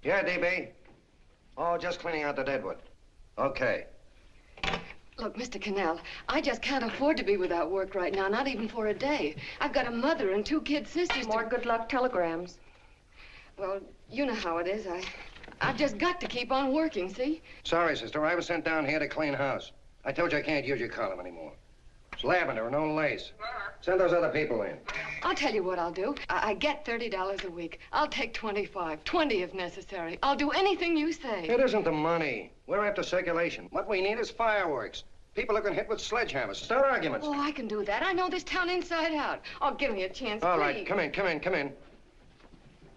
Yeah, DB. Oh, just cleaning out the deadwood. Okay. Look, Mr. Cannell, I just can't afford to be without work right now, not even for a day. I've got a mother and 2 kid sisters. More good luck telegrams. Well, you know how it is. I've just got to keep on working, see? Sorry, sister. I was sent down here to clean house. I told you I can't use your column anymore. It's lavender and no lace. Send those other people in. I'll tell you what I'll do. I get $30 a week. I'll take 25, 20 if necessary. I'll do anything you say. It isn't the money. We're after circulation. What we need is fireworks. People who can hit with sledgehammers. Start arguments. Oh, I can do that. I know this town inside out. Oh, give me a chance, All please. right, come in.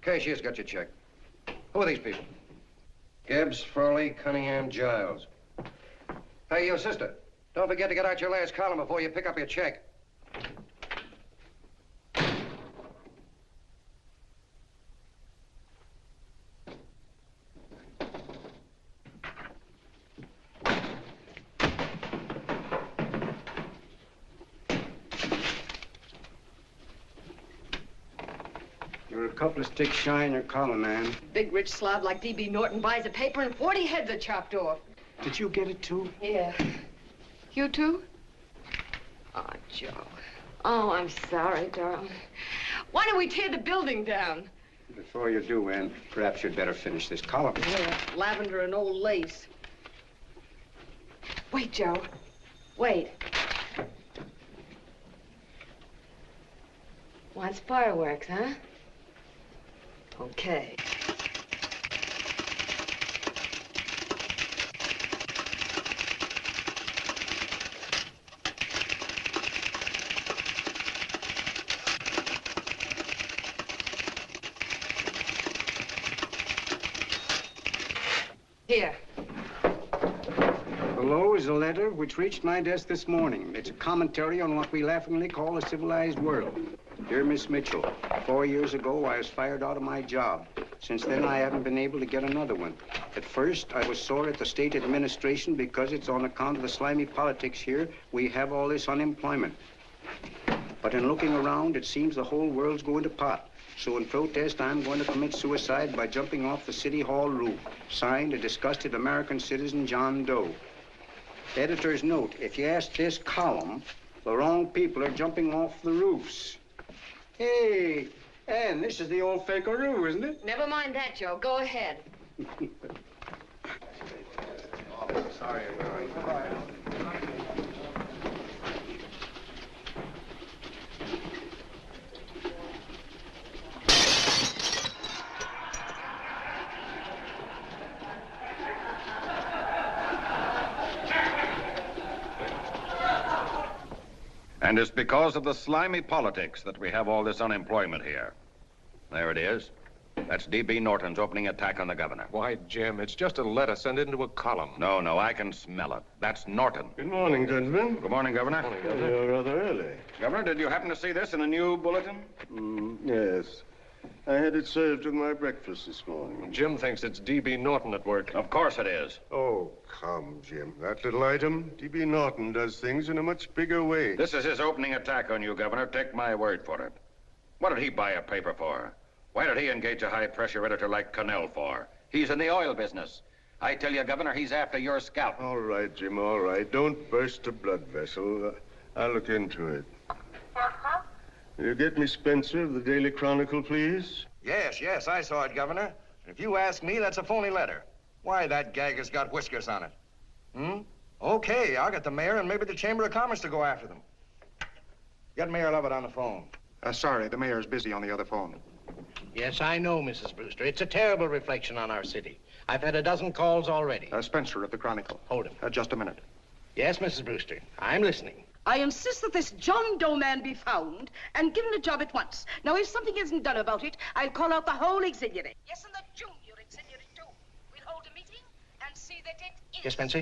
Cashier's got your check. Who are these people? Gibbs, Frawley, Cunningham, Giles. Hey, you sister. Don't forget to get out your last column before you pick up your check. You're a couple of sticks shy in your column, man. Big rich slob like D.B. Norton buys a paper and 40 heads are chopped off. Did you get it, too? Yeah. You too? Oh, Joe. Oh, I'm sorry, darling. Why don't we tear the building down? Before you do, Ann, perhaps you'd better finish this column. Yeah, lavender and old lace. Wait, Joe. Wait. Wants fireworks, huh? Okay. Here. Below is a letter which reached my desk this morning. It's a commentary on what we laughingly call a civilized world. Dear Miss Mitchell, 4 years ago, I was fired out of my job. Since then, I haven't been able to get another one. At first, I was sore at the state administration because it's on account of the slimy politics here we have all this unemployment. But in looking around, it seems the whole world's going to pot. So in protest, I'm going to commit suicide by jumping off the City Hall roof. Signed, a disgusted American citizen, John Doe. Editor's note, if you ask this column, the wrong people are jumping off the roofs. Hey, Ann, this is the old Fakeroo, isn't it? Never mind that, Joe. Go ahead. Sorry, And it's because of the slimy politics that we have all this unemployment here. There it is. That's D.B. Norton's opening attack on the governor. Why, Jim, it's just a letter. Send it into a column. No, I can smell it. That's Norton. Good morning, gentlemen. Good morning, Governor. Morning, You're rather early. Governor, did you happen to see this in the new bulletin? Yes. I had it served with my breakfast this morning. Jim thinks it's D.B. Norton at work. Of course it is. Oh, come, Jim. That little item, D.B. Norton does things in a much bigger way. This is his opening attack on you, Governor. Take my word for it. What did he buy a paper for? Why did he engage a high-pressure editor like Cannell for? He's in the oil business. I tell you, Governor, he's after your scalp. All right, Jim, all right. Don't burst a blood vessel. I'll look into it. Will you get me Spencer of the Daily Chronicle, please? Yes, I saw it, Governor. If you ask me, that's a phony letter. Why, that gag has got whiskers on it. Okay, I'll get the mayor and maybe the Chamber of Commerce to go after them. Get Mayor Lovett on the phone. Sorry, the mayor's busy on the other phone. Yes, I know, Mrs. Brewster. It's a terrible reflection on our city. I've had a dozen calls already. Spencer of the Chronicle. Hold him. Just a minute. Yes, Mrs. Brewster. I'm listening. I insist that this John Doe man be found and given a job at once. Now, if something isn't done about it, I'll call out the whole auxiliary. Yes, and the junior auxiliary, too. We'll hold a meeting and see that it is. Yes, Spencer?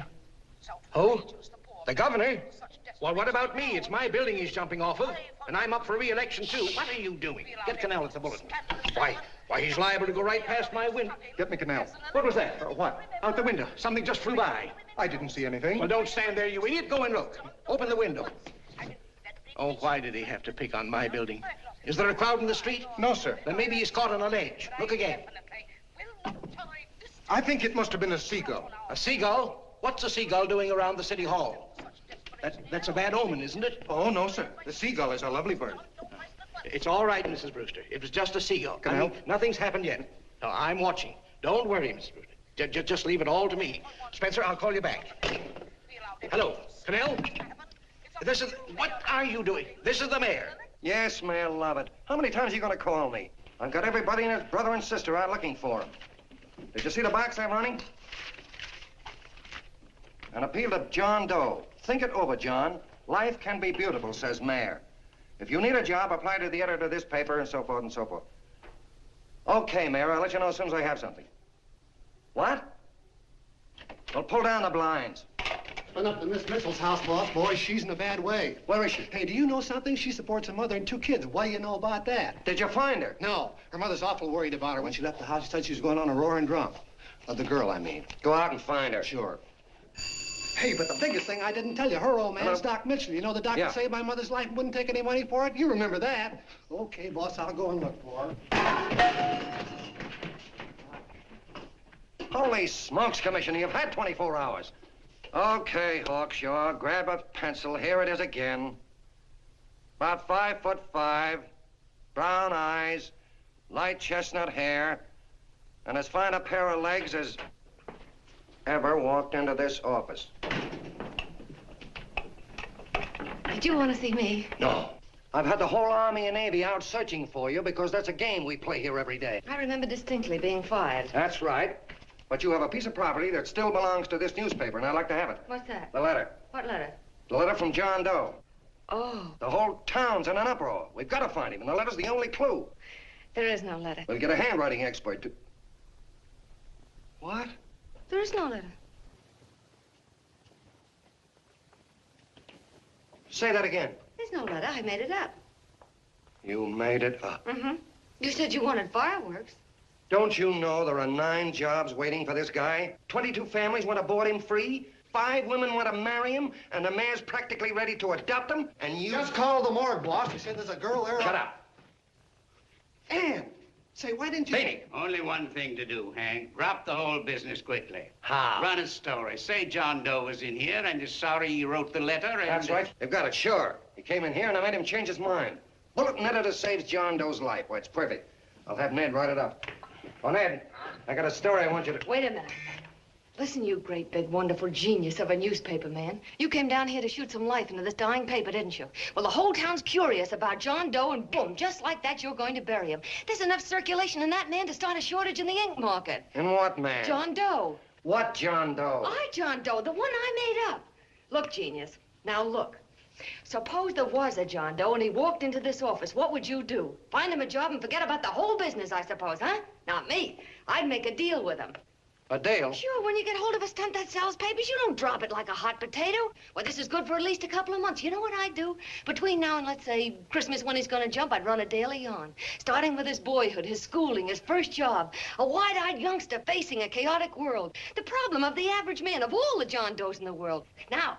Who? The governor? Well, what about me? It's my building he's jumping off of, and I'm up for re-election, too. What are you doing? Get Cannell at the bulletin. Why, he's liable to go right past my window. Get me Cannell. What was that? What? Out the window. Something just flew by. I didn't see anything. Well, don't stand there, you idiot. Go and look. Open the window. Oh, why did he have to pick on my building? Is there a crowd in the street? No, sir. Then maybe he's caught on a ledge. Look again. We'll not tolerate I think it must have been a seagull. A seagull? What's a seagull doing around the city hall? That's a bad omen, isn't it? Oh, no, sir. The seagull is a lovely bird. It's all right, Mrs. Brewster. It was just a seagull. Can I help? Nothing's happened yet. No, I'm watching. Don't worry, Mrs. Brewster. Just leave it all to me. Spencer, I'll call you back. Hello, Canal? What are you doing? This is the mayor. Yes, Mayor Lovett. How many times are you going to call me? I've got everybody and his brother and sister out looking for him. Did you see the box I'm running? An appeal to John Doe. Think it over, John. Life can be beautiful, says Mayor. If you need a job, apply to the editor of this paper and so forth and so forth. Okay, Mayor, I'll let you know as soon as I have something. What? Well, pull down the blinds. Been up to Miss Mitchell's house, boss. Boy, she's in a bad way. Where is she? Hey, do you know something? She supports a mother and 2 kids. What do you know about that? Did you find her? No. Her mother's awful worried about her. When she left the house, she said she was going on a roaring drunk. The girl, I mean. Go out and find her. Sure. Hey, but the biggest thing I didn't tell you, her old man's Hello? Doc Mitchell. You know the doctor saved my mother's life and wouldn't take any money for it? You remember that. Okay, boss, I'll go and look for her. Holy smokes, Commissioner, you've had 24 hours. Okay, Hawkshaw, grab a pencil. Here it is again. About 5'5", brown eyes, light chestnut hair, and as fine a pair of legs as ever walked into this office. Did you want to see me? No. I've had the whole Army and Navy out searching for you because that's a game we play here every day. I remember distinctly being fired. That's right. But you have a piece of property that still belongs to this newspaper, and I'd like to have it. What's that? The letter. What letter? The letter from John Doe. Oh, The whole town's in an uproar. We've got to find him, and the letter's the only clue. there is no letter. We'll get a handwriting expert to... What? There is no letter. Say that again. There's no letter. I made it up. You made it up. Mm-hmm. You said you wanted fireworks. Don't you know there are 9 jobs waiting for this guy? 22 families want to board him free. 5 women want to marry him, and the mayor's practically ready to adopt him, and you... Just call the morgue, boss. He said there's a girl there. Shut up. Ann, say, why didn't you... Beanie. Only one thing to do, Hank. Drop the whole business quickly. How? Run a story. Say John Doe was in here and is sorry he wrote the letter and... That's right. They've got it, sure. He came in here, and I made him change his mind. Bulletin editor saves John Doe's life. Why, it's perfect. I'll have Ned write it up. Oh, Ned, I got a story I want you to... Wait a minute. Listen, you great, big, wonderful genius of a newspaper man. You came down here to shoot some life into this dying paper, didn't you? Well, the whole town's curious about John Doe, and boom, just like that, you're going to bury him. There's enough circulation in that man to start a shortage in the ink market. In what man? John Doe. What John Doe? John Doe, the one I made up. Look, genius, now look. Suppose there was a John Doe and he walked into this office. What would you do? Find him a job and forget about the whole business, I suppose, huh? Not me. I'd make a deal with him. A deal? Sure, when you get hold of a stunt that sells papers, you don't drop it like a hot potato. Well, this is good for at least a couple of months. You know what I'd do? Between now and, let's say, Christmas when he's going to jump, I'd run a daily on. Starting with his boyhood, his schooling, his first job. A wide-eyed youngster facing a chaotic world. The problem of the average man, of all the John Does in the world. Now,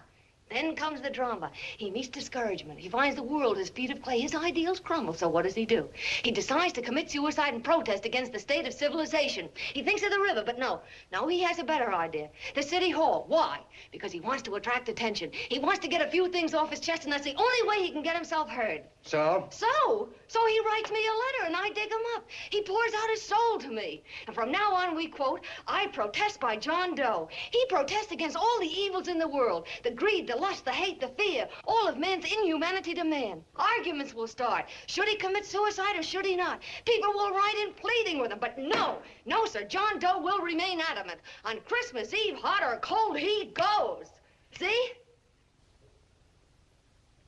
then comes the drama. He meets discouragement. He finds the world his feet of clay. His ideals crumble. So what does he do? He decides to commit suicide and protest against the state of civilization. He thinks of the river, but no. No, he has a better idea. The city hall. Why? Because he wants to attract attention. He wants to get a few things off his chest, and that's the only way he can get himself heard. So? So he writes me a letter, and I dig him up. He pours out his soul to me. And from now on, we quote, I protest by John Doe. He protests against all the evils in the world. The greed, the lust, the hate, the fear. All of man's inhumanity to man. Arguments will start. Should he commit suicide or should he not? People will write in pleading with him. But no, sir. John Doe will remain adamant. On Christmas Eve, hot or cold, he goes. See?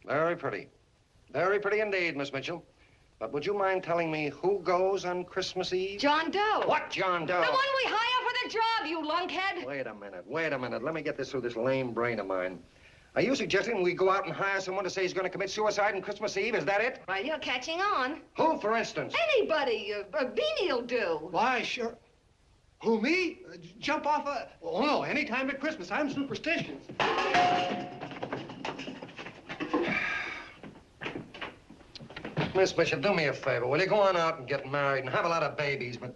Very pretty. Very pretty indeed, Miss Mitchell. But would you mind telling me who goes on Christmas Eve? John Doe. What John Doe? The one we hire for the job, you lunkhead. Wait a minute. Let me get this through this lame brain of mine. Are you suggesting we go out and hire someone to say he's going to commit suicide on Christmas Eve? Is that it? Well, you're catching on. Who, for instance? Anybody. Beanie'll do. Why, sure. Who, me? Jump off a... Oh, no, any time at Christmas. I'm superstitious. Miss Mitchell, do me a favor. Will you go on out and get married and have a lot of babies, but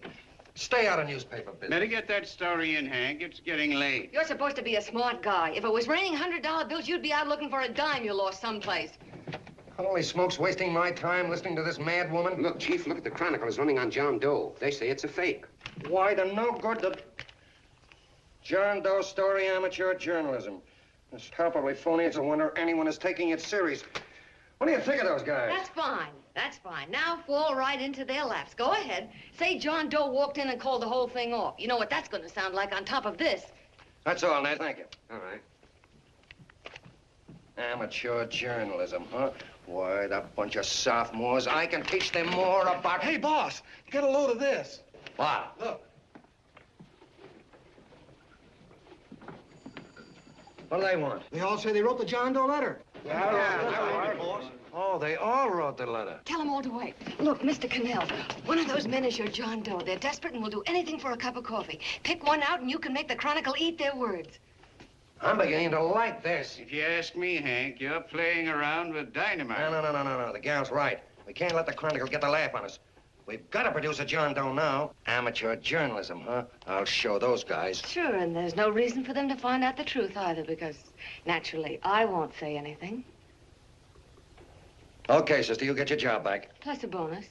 Stay out of newspaper business. Better get that story in, Hank. It's getting late. You're supposed to be a smart guy. If it was raining $100 bills, you'd be out looking for a dime you lost someplace. Holy smokes, wasting my time listening to this mad woman. Look, Chief, look at the Chronicle. It's running on John Doe. They say it's a fake. Why the no good the John Doe story, amateur journalism. It's palpably phony. It's a wonder anyone is taking it serious. What do you think of those guys? That's fine. That's fine. Now fall right into their laps. Go ahead. Say John Doe walked in and called the whole thing off. You know what that's going to sound like on top of this. That's all, Ned. Thank you. All right. Amateur journalism, huh? Why, that bunch of sophomores, I can teach them more about... Hey, boss, get a load of this. What? Look. What do they want? They all say they wrote the John Doe letter. Oh, they all wrote the letter. Tell them all to wait. Look, Mr. Cannell, one of those men is your John Doe. They're desperate and will do anything for a cup of coffee. Pick one out and you can make the Chronicle eat their words. I'm beginning to like this. If you ask me, Hank, you're playing around with dynamite. No. The gal's right. We can't let the Chronicle get the laugh on us. We've got to produce a John Doe now. Amateur journalism, huh? I'll show those guys. Sure, and there's no reason for them to find out the truth either, because naturally, I won't say anything. Okay, sister, you get your job back. Plus a bonus.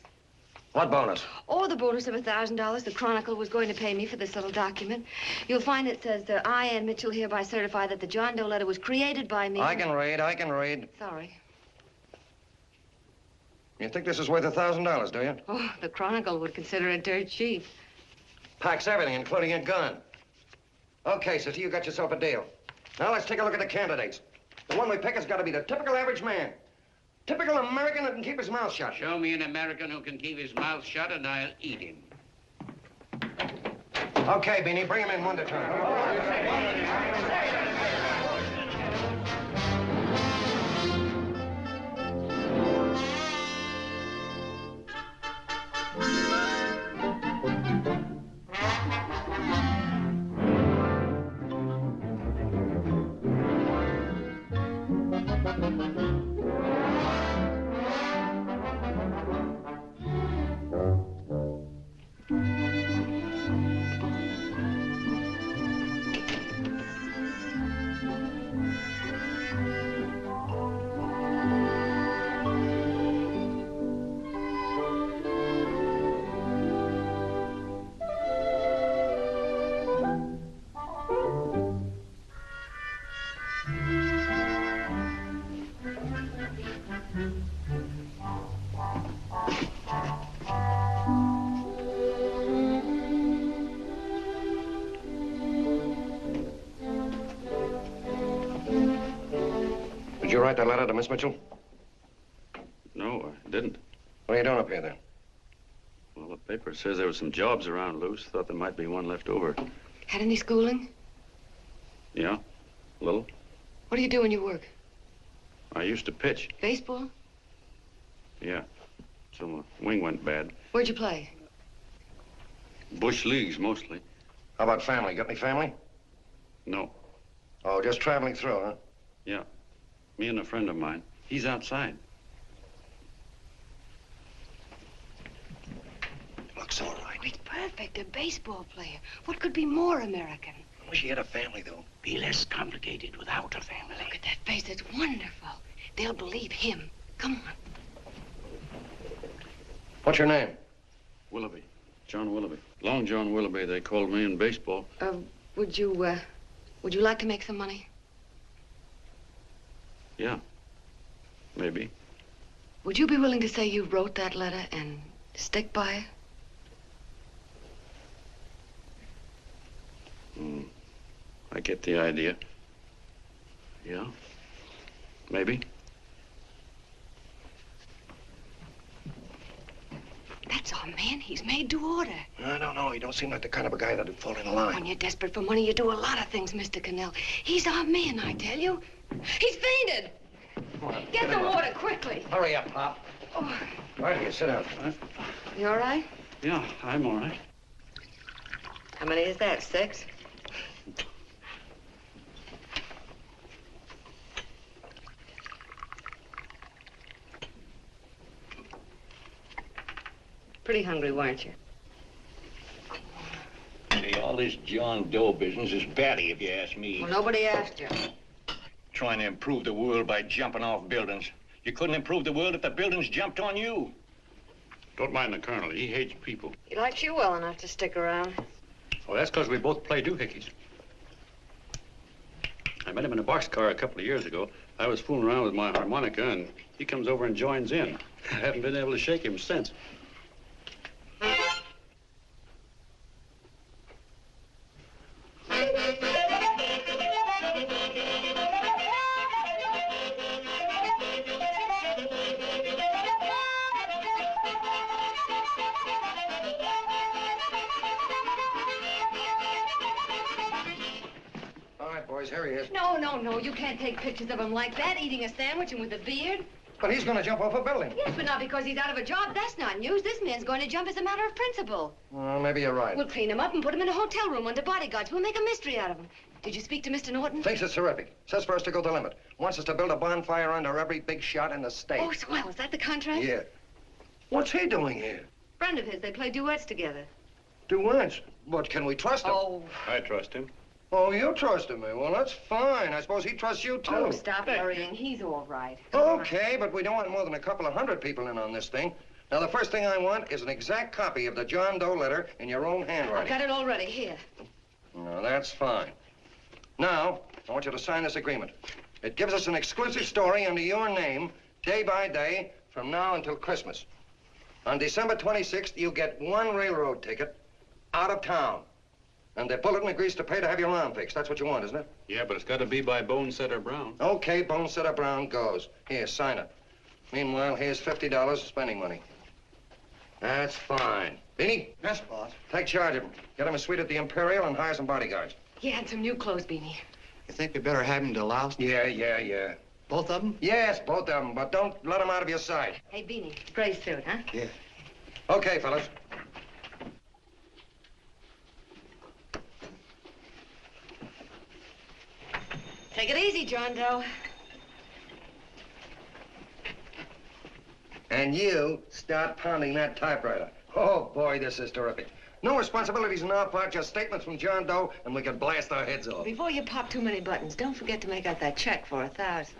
What bonus? Or the bonus of $1,000 the Chronicle was going to pay me for this little document. You'll find it says that I, Ann Mitchell, hereby certify that the John Doe letter was created by me. I can read. Sorry. You think this is worth $1,000, do you? Oh, the Chronicle would consider it dirt cheap. Packs everything, including a gun. Okay, sister, you got yourself a deal. Now let's take a look at the candidates. The one we pick has got to be the typical average man. Typical American that can keep his mouth shut. Show me an American who can keep his mouth shut and I'll eat him. Okay, Beanie, bring him in one at a time. Did you write that letter to Miss Mitchell? No, I didn't. What are you doing up here, then? Well, the paper says there were some jobs around loose. Thought there might be one left over. Had any schooling? Yeah, a little. What do you do when you work? I used to pitch. Baseball? Yeah. So my wing went bad. Where'd you play? Bush leagues, mostly. How about family? Got any family? No. Oh, just traveling through, huh? Yeah. Me and a friend of mine. He's outside. Looks all right. It's perfect. A baseball player. What could be more American? I wish he had a family, though. Be less complicated without a family. Look at that face. It's wonderful. They'll believe him. Come on. What's your name? Willoughby. John Willoughby. Long John Willoughby, they called me in baseball. Would you like to make some money? Yeah. Maybe. Would you be willing to say you wrote that letter and stick by it? I get the idea. Yeah. Maybe. That's our man. He's made to order. I don't know. He don't seem like the kind of a guy that'd fall in line. When you're desperate for money, you do a lot of things, Mr. Cannell. He's our man, I tell you. He's fainted. Get the water quickly. Hurry up, Pop. Oh. Right here, sit down. You all right? Yeah, I'm all right. How many is that, 6? Pretty hungry, weren't you? All this John Doe business is batty, if you ask me. Well, nobody asked you. Trying to improve the world by jumping off buildings. You couldn't improve the world if the buildings jumped on you. Don't mind the colonel. He hates people. He likes you well enough to stick around. Well, that's because we both play doohickeys. I met him in a boxcar a couple of years ago. I was fooling around with my harmonica, and he comes over and joins in. I haven't been able to shake him since. Here he is. No, you can't take pictures of him like that, eating a sandwich and with a beard. But he's going to jump off a building. Yes, but not because he's out of a job. That's not news. This man's going to jump as a matter of principle. Well, maybe you're right. We'll clean him up and put him in a hotel room under bodyguards. We'll make a mystery out of him. Did you speak to Mr. Norton? Thinks it's terrific. Says for us to go the limit. Wants us to build a bonfire under every big shot in the state. Oh, swell. Is that the contract? Yeah. What's he doing here? Friend of his. They play duets together. Duets? But can we trust him? Oh. I trust him. Oh, you trusted me. Well, that's fine. I suppose he trusts you, too. Oh, stop worrying. He's all right. Okay, but we don't want more than a couple of hundred people in on this thing. Now, the first thing I want is an exact copy of the John Doe letter in your own handwriting. I've got it already. Here. No, that's fine. Now, I want you to sign this agreement. It gives us an exclusive story under your name, day by day, from now until Christmas. On December 26th, you get one railroad ticket out of town. And the bulletin agrees to pay to have your arm fixed. That's what you want, isn't it? Yeah, but it's got to be by Bonesetter Brown. Okay, Bonesetter Brown goes. Here, sign it. Meanwhile, here's $50 of spending money. That's fine. Beanie? Yes, boss. Take charge of him. Get him a suite at the Imperial and hire some bodyguards. Yeah, and some new clothes, Beanie. You think we better have him to Laos? Yeah. Both of them? Yes, both of them, but don't let them out of your sight. Hey, Beanie, gray suit, huh? Yeah. Okay, fellas. Take it easy, John Doe. And you start pounding that typewriter. Oh, boy, this is terrific. No responsibilities on our part, just statements from John Doe, and we can blast our heads off. Before you pop too many buttons, don't forget to make out that check for 1,000.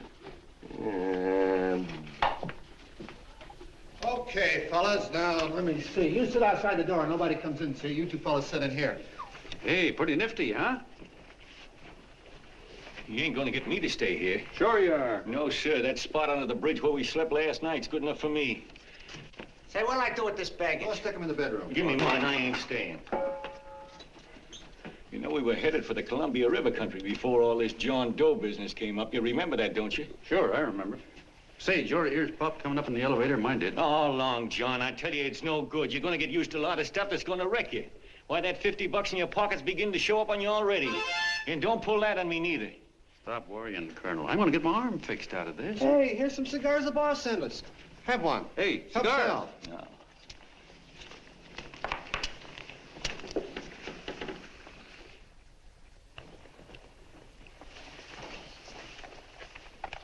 Okay, fellas, now, let me see. You sit outside the door. Nobody comes in, see? You two fellas sit in here. Hey, pretty nifty, huh? You ain't gonna get me to stay here. Sure you are. No, sir. That spot under the bridge where we slept last night's good enough for me. Say, what'll I do with this baggage? Let's stick him in the bedroom. Give me mine. I ain't staying. You know, we were headed for the Columbia River country before all this John Doe business came up. You remember that, don't you? Sure, I remember. Say, did your ears pop coming up in the elevator? Mine did. All along, John. I tell you, it's no good. You're gonna get used to a lot of stuff that's gonna wreck you. Why, that $50 in your pocket's beginning to show up on you already. And don't pull that on me, neither. Stop worrying, Colonel. I'm going to get my arm fixed out of this. Hey, here's some cigars the boss sent us. Have one. Hey, Help cigars. yourself. No.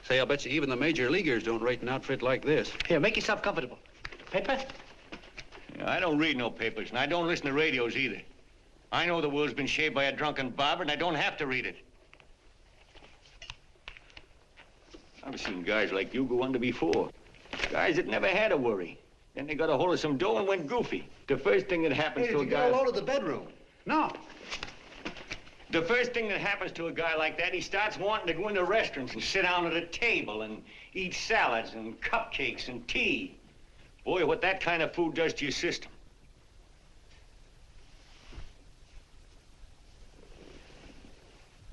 Say, I'll bet you even the major leaguers don't rate an outfit like this. Here, make yourself comfortable. Paper? I don't read no papers, and I don't listen to radios either. I know the world's been shaped by a drunken barber, and I don't have to read it. I've seen guys like you go under before. Guys that never had a worry. Then they got a hold of some dough and went goofy. The first thing that happens Hey, to did a you guy... get a load of the bedroom? No. The first thing that happens to a guy like that, he starts wanting to go into restaurants and sit down at a table and eat salads and cupcakes and tea. Boy, what that kind of food does to your system.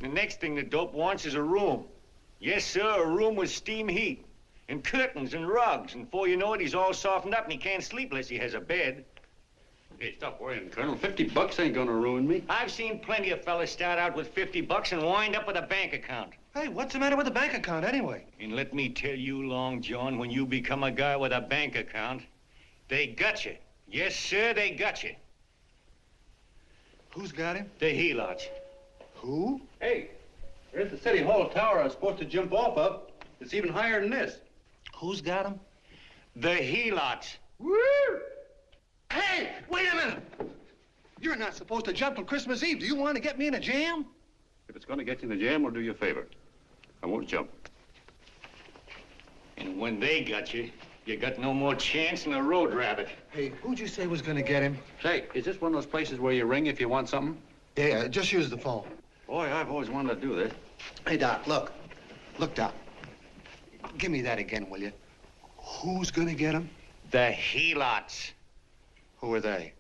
The next thing the dope wants is a room. Yes, sir, a room with steam heat and curtains and rugs. And before you know it, he's all softened up and he can't sleep unless he has a bed. Hey, stop worrying, Colonel. $50 ain't gonna ruin me. I've seen plenty of fellas start out with $50 and wind up with a bank account. Hey, what's the matter with the bank account anyway? And let me tell you, Long John, when you become a guy with a bank account, they got you. Yes, sir, they got you. Who's got him? The helots. Who? Hey, there's the City Hall tower I was supposed to jump off of. It's even higher than this. Who's got him? The helots. Woo! Hey, wait a minute! You're not supposed to jump on Christmas Eve. Do you want to get me in a jam? If it's going to get you in the jam, we'll do you a favor. I won't jump. And when they got you, you got no more chance than a road rabbit. Hey, who'd you say was gonna get him? Say, is this one of those places where you ring if you want something? Yeah, just use the phone. Boy, I've always wanted to do this. Hey, Doc, look. Look, Doc. Give me that again, will you? Who's gonna get him? The helots. Who are they?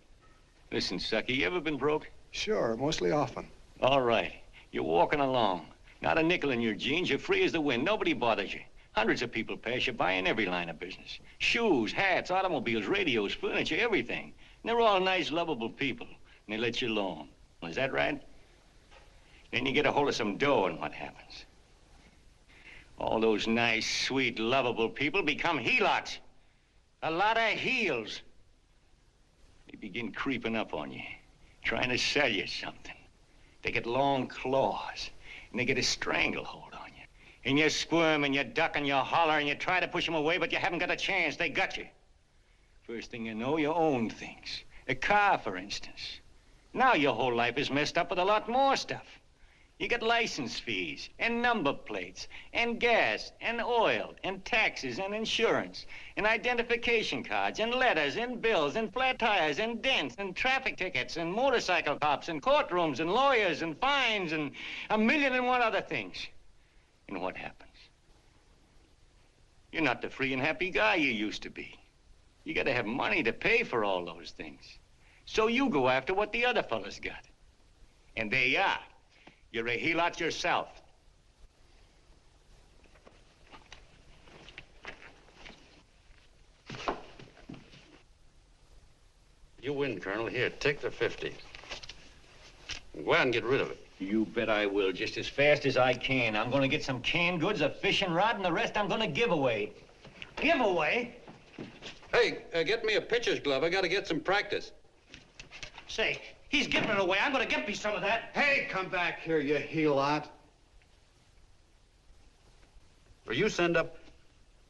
Listen, Sucky, you ever been broke? Sure, mostly often. All right. You're walking along. Not a nickel in your jeans. You're free as the wind. Nobody bothers you. Hundreds of people pass you by in every line of business. Shoes, hats, automobiles, radios, furniture, everything. And they're all nice, lovable people. And they let you alone. Is that right? Then you get a hold of some dough, and what happens? All those nice, sweet, lovable people become helots. A lot of heels. They begin creeping up on you, trying to sell you something. They get long claws, and they get a stranglehold on you. And you squirm, and you duck, and you holler, and you try to push them away, but you haven't got a chance. They got you. First thing you know, you own things. A car, for instance. Now your whole life is messed up with a lot more stuff. You get license fees, and number plates, and gas, and oil, and taxes, and insurance, and identification cards, and letters, and bills, and flat tires, and dents, and traffic tickets, and motorcycle cops, and courtrooms, and lawyers, and fines, and 1,000,001 other things. And what happens? You're not the free and happy guy you used to be. You gotta have money to pay for all those things. So you go after what the other fellas got. And there you are. You're a helot yourself. You win, Colonel. Here, take the 50. Go out and get rid of it. You bet I will, just as fast as I can. I'm gonna get some canned goods, a fishing rod, and the rest I'm gonna give away. Give away? Hey, get me a pitcher's glove. I gotta get some practice. Say, he's giving it away. I'm gonna get me some of that. Hey, come back here, you helot. Well, you send up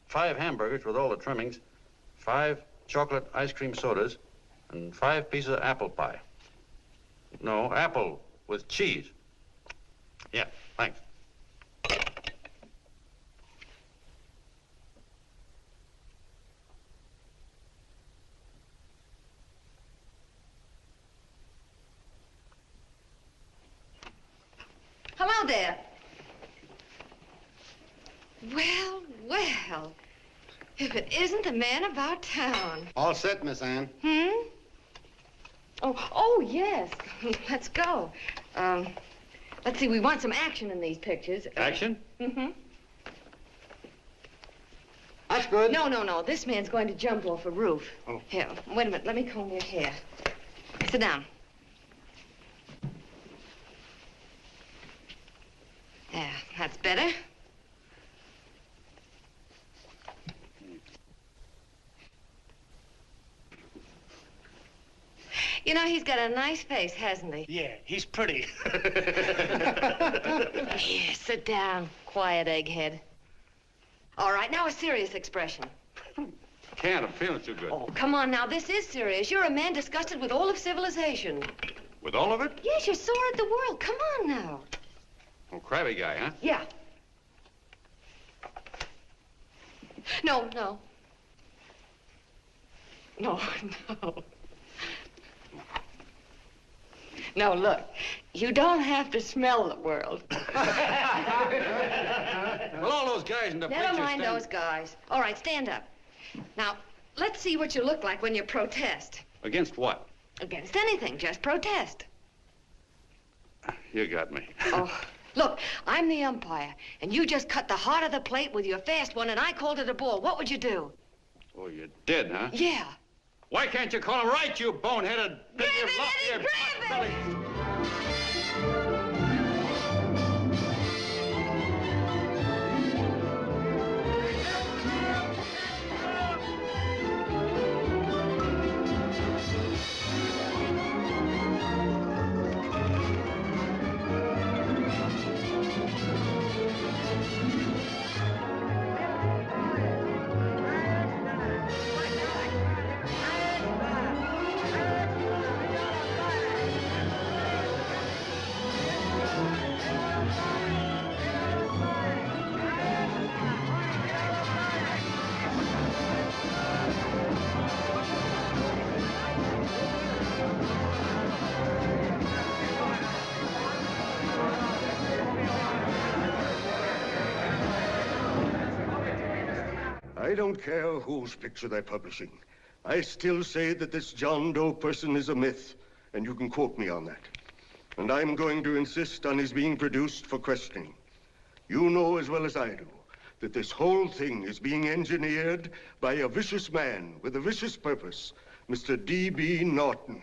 5 hamburgers with all the trimmings, 5 chocolate ice cream sodas, and 5 pieces of apple pie. No, apple with cheese. Yeah, thanks. Hello there. Well, well. If it isn't the man about town. All set, Miss Anne. Oh, yes. Let's go. Let's see, we want some action in these pictures. Action? That's good. No. This man's going to jump off a roof. Oh. Here, wait a minute. Let me comb your hair. Sit down. There, that's better. You know, he's got a nice face, hasn't he? Yeah, he's pretty. Here, sit down. Quiet, egghead. All right, now a serious expression. Can't, I'm feeling too good. Oh, come on now, this is serious. You're a man disgusted with all of civilization. With all of it? Yes, you're sore at the world. Come on now. Oh, crabby guy, huh? Yeah. No. No, look. You don't have to smell the world. Well, all those guys in the Never picture mind those guys. All right, stand up. Now, let's see what you look like when you protest. Against what? Against anything, just protest. You got me. Oh, look, I'm the umpire, and you just cut the heart of the plate with your fast one, and I called it a ball. What would you do? Oh, you did, huh? Yeah. Why can't you call him right, you boneheaded... Grab it, Eddie, grab it! don't care whose picture they're publishing. I still say that this John Doe person is a myth, and you can quote me on that. And I'm going to insist on his being produced for questioning. You know as well as I do that this whole thing is being engineered by a vicious man with a vicious purpose, Mr. D.B. Norton.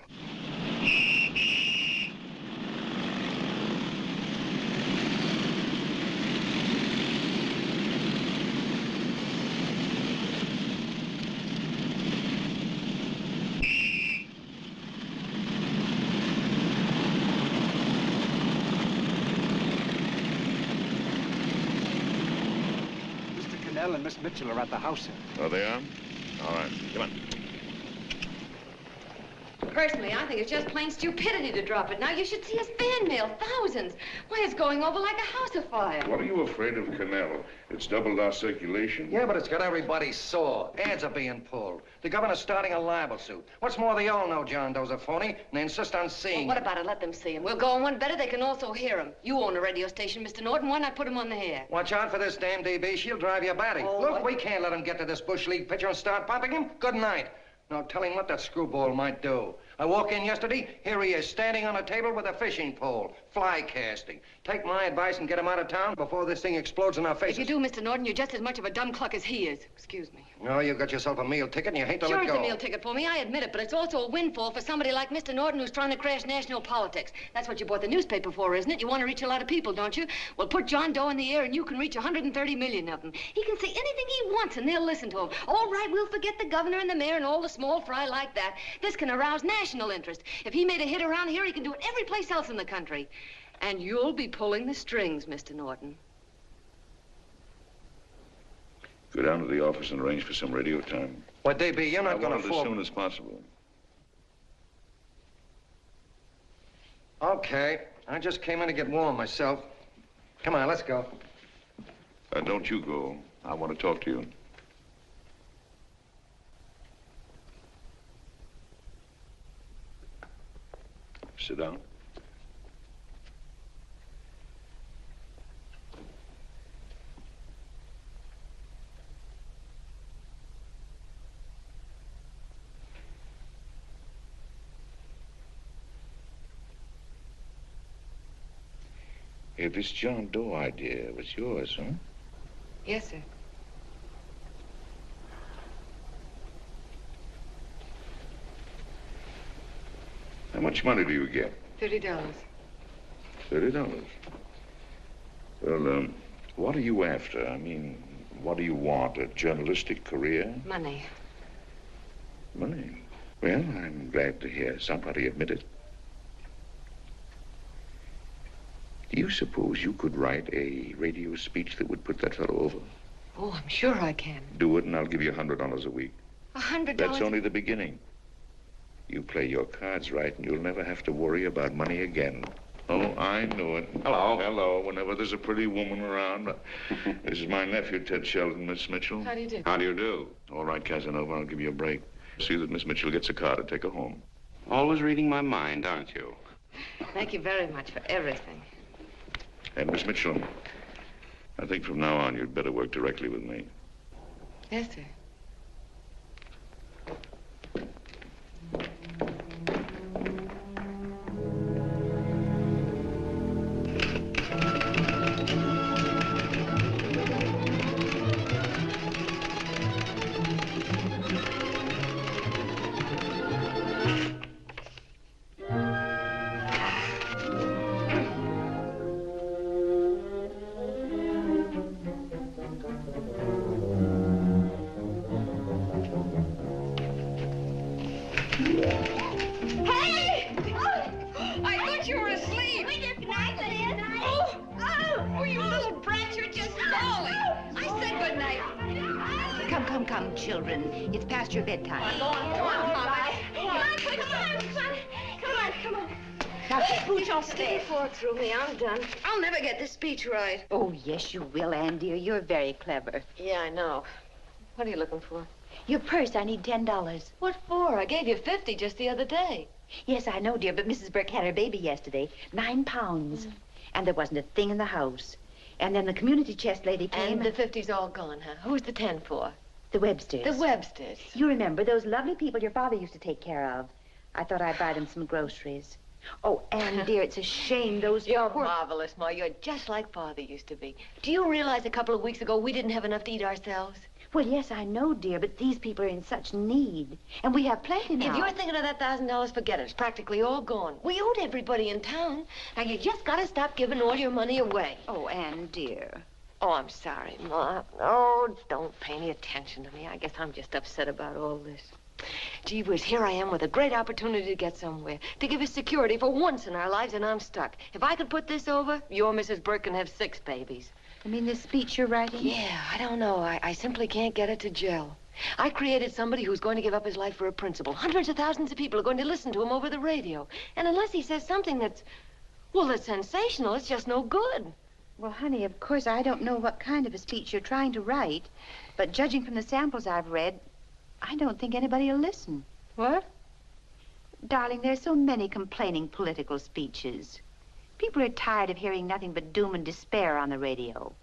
And Miss Mitchell are at the house, sir. Oh, they are? All right, come on. Personally, I think it's just plain stupidity to drop it now. You should see his fan mail, thousands. Why, it's going over like a house of fire. What are you afraid of, Canal? It's doubled our circulation. Yeah, but it's got everybody sore. Ads are being pulled. The governor's starting a libel suit. What's more, they all know John Doe's a phony, and they insist on seeing Well, what about it? Let them see him. We'll go on one better. They can also hear him. You own a radio station, Mr. Norton. Why not put him on the air? Watch out for this damn DB. She'll drive you batty. Oh, Look, what? we can't let him get to this Bush League pitcher and start popping him. Good night. Now, tell him what that screwball might do. I walk in yesterday, here he is, standing on a table with a fishing pole, fly casting. Take my advice and get him out of town before this thing explodes in our faces. If you do, Mr. Norton, you're just as much of a dumb cluck as he is. Excuse me. No, you got yourself a meal ticket and you hate to Sure, let it's go. a meal ticket for me, I admit it, but it's also a windfall for somebody like Mr. Norton who's trying to crash national politics. That's what you bought the newspaper for, isn't it? You want to reach a lot of people, don't you? Well, put John Doe in the air and you can reach 130 million of them. He can say anything he wants and they'll listen to him. All right, we'll forget the governor and the mayor and all the small fry like that. This can arouse national interest. If he made a hit around here, he can do it every place else in the country. And you'll be pulling the strings, Mr. Norton. Go down to the office and arrange for some radio time. What, DB, you're not I going want to it as fall... soon as possible. Okay, I just came in to get warm myself. Come on, let's go. Don't you go. I want to talk to you. Sit down. Hey, this John Doe idea was yours, huh? Yes, sir. How much money do you get? $30. $30. Well, what are you after? I mean, what do you want? A journalistic career? Money. Money? Well, I'm glad to hear somebody admit it. Do you suppose you could write a radio speech that would put that fellow over? Oh, I'm sure I can. Do it, and I'll give you $100 a week. $100? That's only the beginning. You play your cards right, and you'll never have to worry about money again. Oh, I know it. Hello. Hello. Whenever there's a pretty woman around. This is my nephew, Ted Sheldon, Miss Mitchell. How do you do? How do you do? All right, Casanova, I'll give you a break. See that Miss Mitchell gets a car to take her home. Always reading my mind, aren't you? Thank you very much for everything. And Miss Mitchell, I think from now on you'd better work directly with me. Yes, sir. Come, children. It's past your bedtime. Go on, Mama. Come on. Now, Pooch, I'll stay. Fork through me. I'm done. I'll never get this speech right. Oh, yes, you will, Ann, dear. You're very clever. Yeah, I know. What are you looking for? Your purse. I need $10. What for? I gave you 50 just the other day. Yes, I know, dear, but Mrs. Burke had her baby yesterday. 9 pounds. And there wasn't a thing in the house. And then the community chest lady came. And the 50's all gone, huh? Who's the 10 for? The Websters. The Websters. You remember those lovely people your father used to take care of. I thought I'd buy them some groceries. Oh, Anne, dear, it's a shame those You're poor... marvelous, Ma. You're just like Father used to be. Do you realize a couple of weeks ago we didn't have enough to eat ourselves? Well, yes, I know, dear, but these people are in such need. And we have plenty now. If you're thinking of that $1,000, forget it. It's practically all gone. We owed everybody in town. Now, you just gotta stop giving all your money away. Oh, Anne, dear. Oh, I'm sorry, Ma. Oh, don't pay any attention to me. I guess I'm just upset about all this. Gee whiz, here I am with a great opportunity to get somewhere, to give us security for once in our lives, and I'm stuck. If I could put this over, your Mrs. Burke can have 6 babies. You mean this speech you're writing? Yeah, I don't know. I simply can't get it to gel. I created somebody who's going to give up his life for a principle. Hundreds of thousands of people are going to listen to him over the radio. And unless he says something that's sensational, it's just no good. Well, honey, of course, I don't know what kind of a speech you're trying to write, but judging from the samples I've read, I don't think anybody will listen. What? Darling, there's so many complaining political speeches. People are tired of hearing nothing but doom and despair on the radio.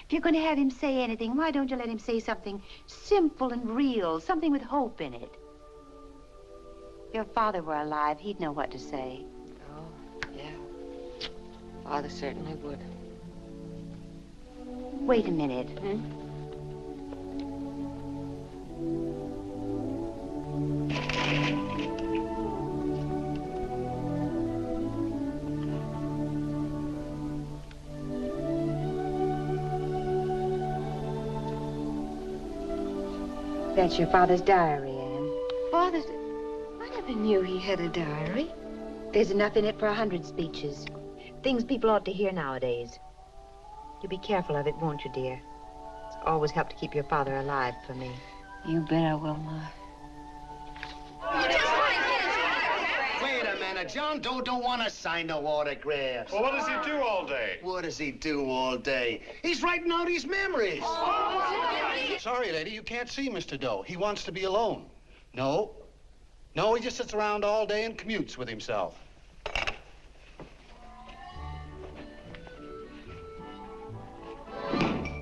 If you're going to have him say anything, why don't you let him say something simple and real, something with hope in it? If your father were alive, he'd know what to say. Oh, yeah. Father certainly would. Wait a minute. That's your father's diary, Anne. Father's... I never knew he had a diary. There's enough in it for 100 speeches. Things people ought to hear nowadays. You'll be careful of it, won't you, dear? It's always helped to keep your father alive for me. You bet I will, Ma. Wait a minute. John Doe don't want to sign no autographs. Well, what does he do all day? What does he do all day? He's writing out his memories. Sorry, lady, you can't see Mr. Doe. He wants to be alone. No, he just sits around all day and commutes with himself.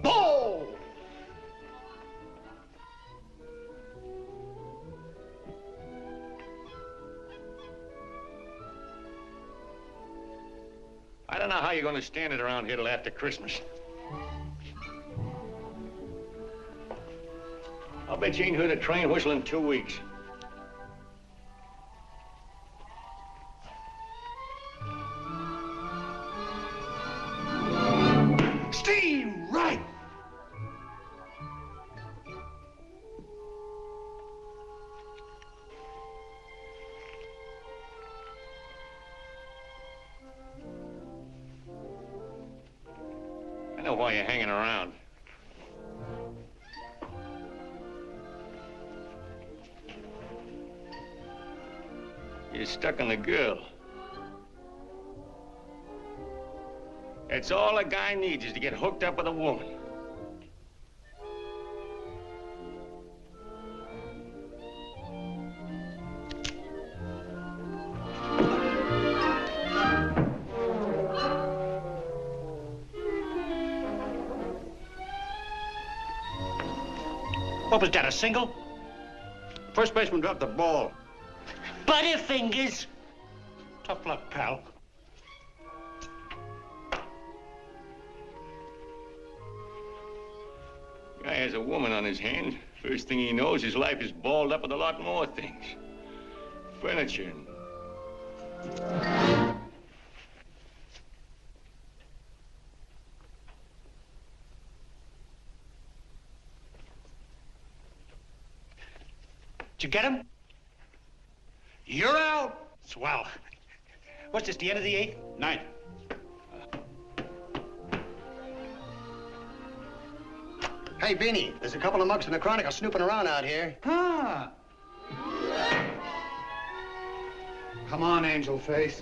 Oh! I don't know how you're going to stand it around here till after Christmas. I'll bet you ain't heard a train whistle in 2 weeks. Steve Wright! I know why you're hanging around. You're stuck on the girl. That's all a guy needs, is to get hooked up with a woman. What was that, a single? First baseman dropped the ball. Butterfingers. Tough luck, pal. Guy has a woman on his hands. First thing he knows, his life is balled up with a lot more things. Furniture and... Did you get him? You're out. Swell. What's this, the end of the 8th? 9th. Hey, Beanie, there's a couple of mugs from the Chronicle snooping around out here. Huh. Come on, Angel Face.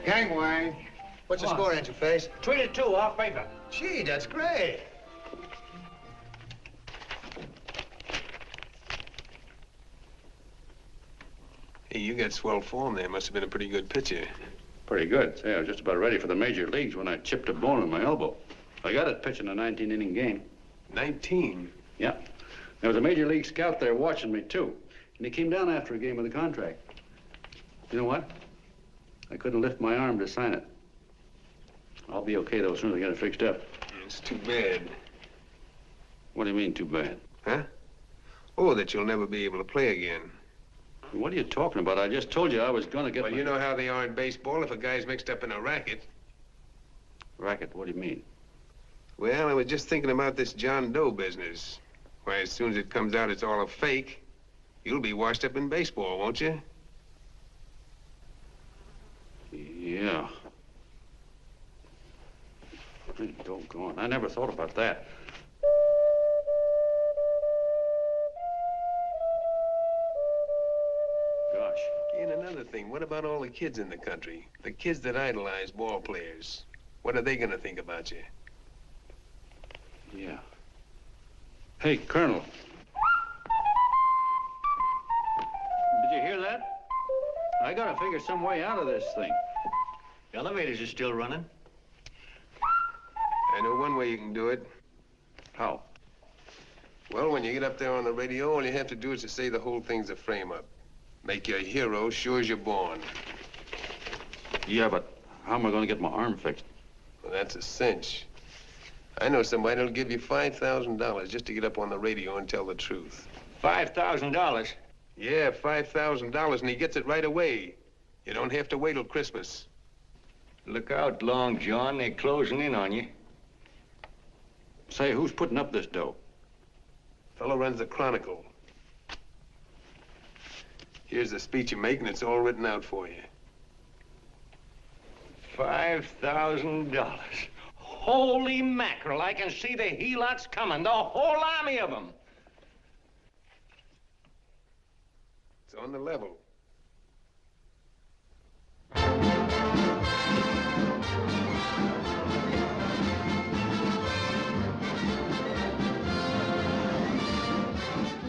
Gangway. What's the score, Angel Face? 3-2, our favor. Gee, that's great. Hey, you got swell form there. Must have been a pretty good pitcher. Pretty good. Say, I was just about ready for the major leagues when I chipped a bone in my elbow. I got it pitching a 19-inning game. 19? Yeah. There was a major league scout there watching me, too. And he came down after a game of the contract. You know what? I couldn't lift my arm to sign it. I'll be okay, though, as soon as I get it fixed up. It's too bad. What do you mean, too bad? Huh? Oh, that you'll never be able to play again. What are you talking about? I just told you I was going to get Well, you know how they are in baseball if a guy's mixed up in a racket. Racket? What do you mean? Well, I was just thinking about this John Doe business. Why, as soon as it comes out it's all a fake, you'll be washed up in baseball, won't you? Yeah. Hey, doggone. I never thought about that. Gosh. And another thing, what about all the kids in the country? The kids that idolize ball players. What are they gonna think about you? Yeah. Hey, Colonel. Did you hear that? I gotta figure some way out of this thing. The elevators are still running. I know one way you can do it. How? Well, when you get up there on the radio, all you have to do is to say the whole thing's a frame-up. Make you a hero sure as you're born. Yeah, but how am I gonna get my arm fixed? Well, that's a cinch. I know somebody that'll give you $5,000 just to get up on the radio and tell the truth. $5,000? Yeah, $5,000, and he gets it right away. You don't have to wait till Christmas. Look out, Long John. They're closing in on you. Say, who's putting up this dough? Fellow runs the Chronicle. Here's the speech you make, and it's all written out for you. $5,000. Holy mackerel, I can see the helots coming, the whole army of them. It's on the level.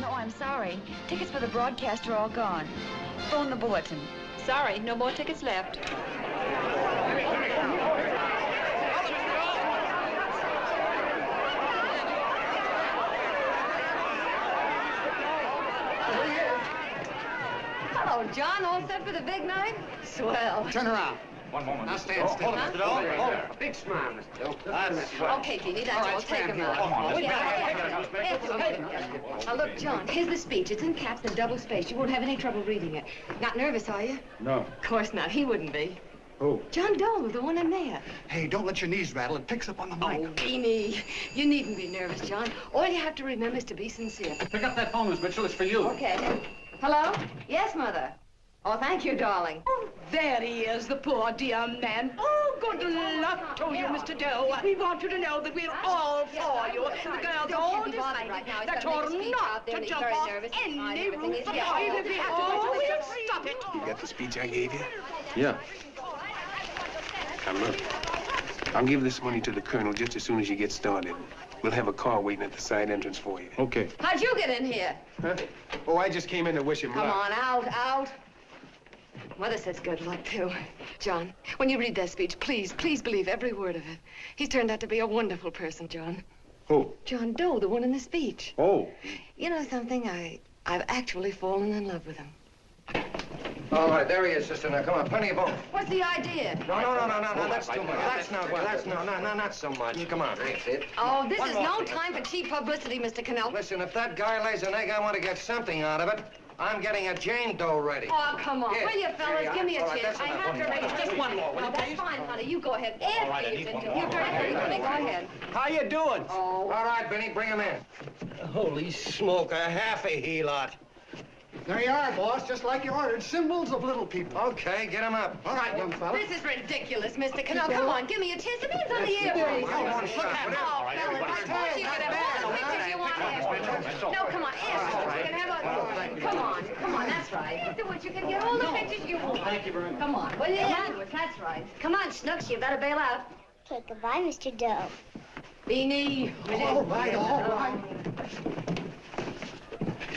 No, I'm sorry. Tickets for the broadcast are all gone. Phone the bulletin. Sorry, no more tickets left. Hello, John. All set for the big night? Swell. Turn around. One moment. Now stand still. Hold it, Mr. Doe. Hold it. Big smile, Mr. Doe. That's swell. Okay, Jeannie, that's All right, all. Take stand him here. out. Come on, Oh, let's yeah. Now, look, John, here's the speech. It's in caps and double spaced. You won't have any trouble reading it. Not nervous, are you? No. Of course not. He wouldn't be. Who? John Doe, the one in there. Hey, don't let your knees rattle. It picks up on the mic. Oh, Beanie, you needn't be nervous, John. All you have to remember is to be sincere. Pick up that phone, Miss Mitchell. It's for you. Okay. Hello? Yes, Mother. Oh, thank you, darling. Oh, there he is, the poor dear man. Oh, good luck to you, Mr. Doe. We want you to know that we're all for you. The girls all decided that you're not to jump off any roof at all. Oh, we'll stop it. You got the speech I gave you? Yeah. Now, look. I'll give this money to the colonel just as soon as you get started. We'll have a car waiting at the side entrance for you. Okay. How'd you get in here? Huh? Oh, I just came in to wish him Come luck. on, out. Mother says good luck, too. John, when you read that speech, please believe every word of it. He's turned out to be a wonderful person, John. Who? John Doe, the one in the speech. Oh. You know something? I've actually fallen in love with him. All right, there he is, sister. Now, come on, plenty of both. What's the idea? No, that's too much. That's not so much. Come on. Oh, this is no time for cheap publicity, Mr. Cannell. Listen, if that guy lays an egg, I want to get something out of it. I'm getting a Jane Doe ready. Oh, come on. Here. Will you, fellas? Here you Give me a are. All right, chance. that's I enough. have to raise Just one more, will No, you, that's please? fine, honey. You go ahead. All right, I After need you've one been more. You've done it, honey. Go ahead. How you doing? Oh. All right, Benny, bring him in. Holy smoke, a half a helot. There you are, boss, just like you ordered. Symbols of little people. Okay, get him up. All right, young fella. This is ridiculous, Mr. Cannell. Come on, give me a chance. The man's on the air. Come on, shut up. Oh, fellas, I suppose you can have all the pictures you want afterwards. No, come on, afterwards. You can have a... Come on, that's right. Afterwards, you can get all the pictures you want. Thank you very much. Come on, will you? Afterwards, that's right. Come on, Snooks, you better bail out. Okay, goodbye, Mr. Doe. Beanie. All right.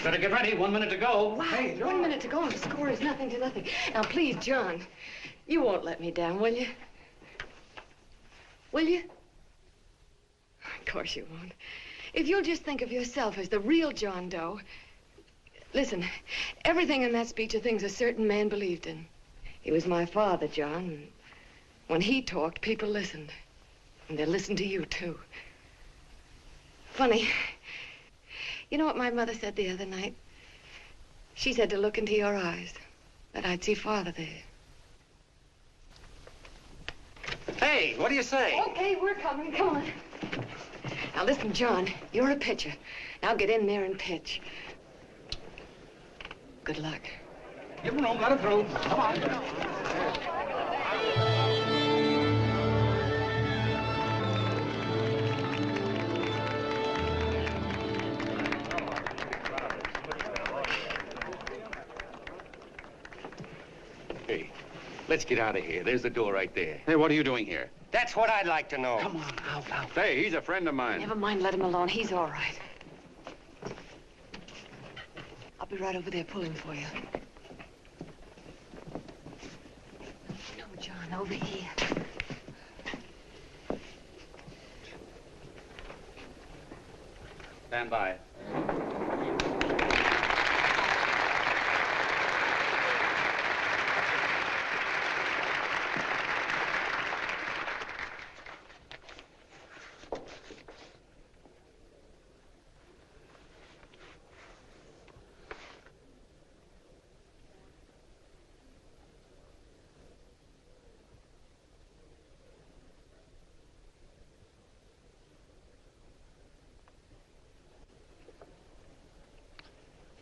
Better get ready. 1 minute to go. Wow, 1 minute to go and the score is nothing to nothing. Now, please, John, you won't let me down, will you? Will you? Of course you won't. If you'll just think of yourself as the real John Doe. Listen, everything in that speech are things a certain man believed in. He was my father, John. When he talked, people listened. And they listened to you, too. Funny. You know what my mother said the other night? She said to look into your eyes, that I'd see Father there. Hey, what do you say? Okay, we're coming. Come on. Now, listen, John, you're a pitcher. Now get in there and pitch. Good luck. Give him room, let him through. Come on. Hey, let's get out of here. There's the door right there. Hey, what are you doing here? That's what I'd like to know. Come on, out. Hey, he's a friend of mine. Never mind, let him alone. He's all right. I'll be right over there pulling for you. No, John, over here. Stand by.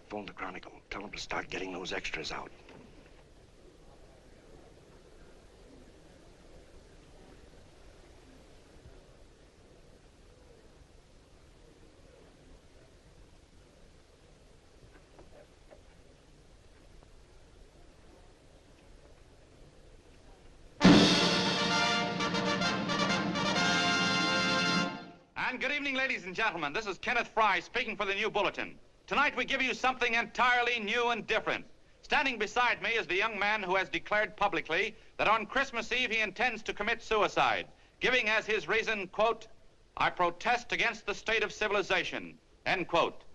Phone the Chronicle. Tell them to start getting those extras out. And good evening, ladies and gentlemen. This is Kenneth Fry speaking for the New Bulletin. Tonight we give you something entirely new and different. Standing beside me is the young man who has declared publicly that on Christmas Eve he intends to commit suicide, giving as his reason, quote, "I protest against the state of civilization," end quote.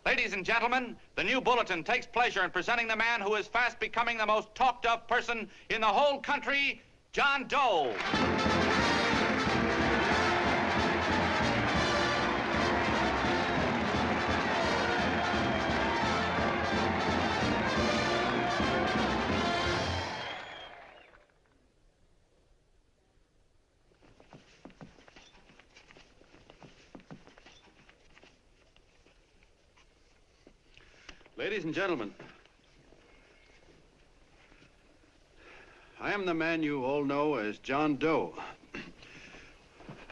Ladies and gentlemen, the New Bulletin takes pleasure in presenting the man who is fast becoming the most talked of person in the whole country, John Doe. Ladies and gentlemen, I am the man you all know as John Doe.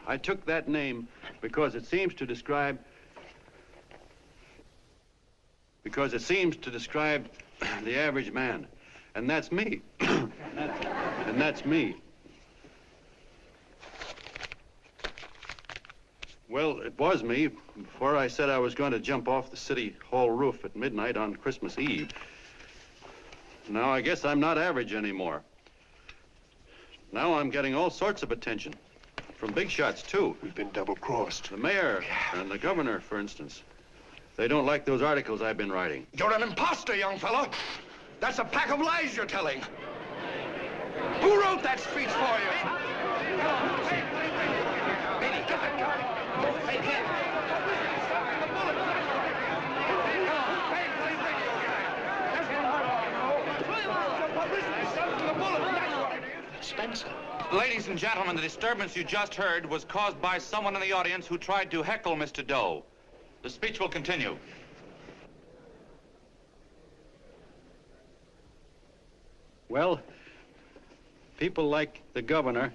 I took that name because it seems to describe the average man. And that's me. And that's me. Well, it was me before I said I was going to jump off the city hall roof at midnight on Christmas Eve. Now I guess I'm not average anymore. Now I'm getting all sorts of attention. From big shots, too. We've been double-crossed. The mayor and the governor, for instance. They don't like those articles I've been writing. You're an imposter, young fellow. That's a pack of lies you're telling. Who wrote that speech for you? Benny, get that gun. Hey, kid. Spencer. Ladies and gentlemen, the disturbance you just heard was caused by someone in the audience who tried to heckle Mr. Doe. The speech will continue. Well, people like the governor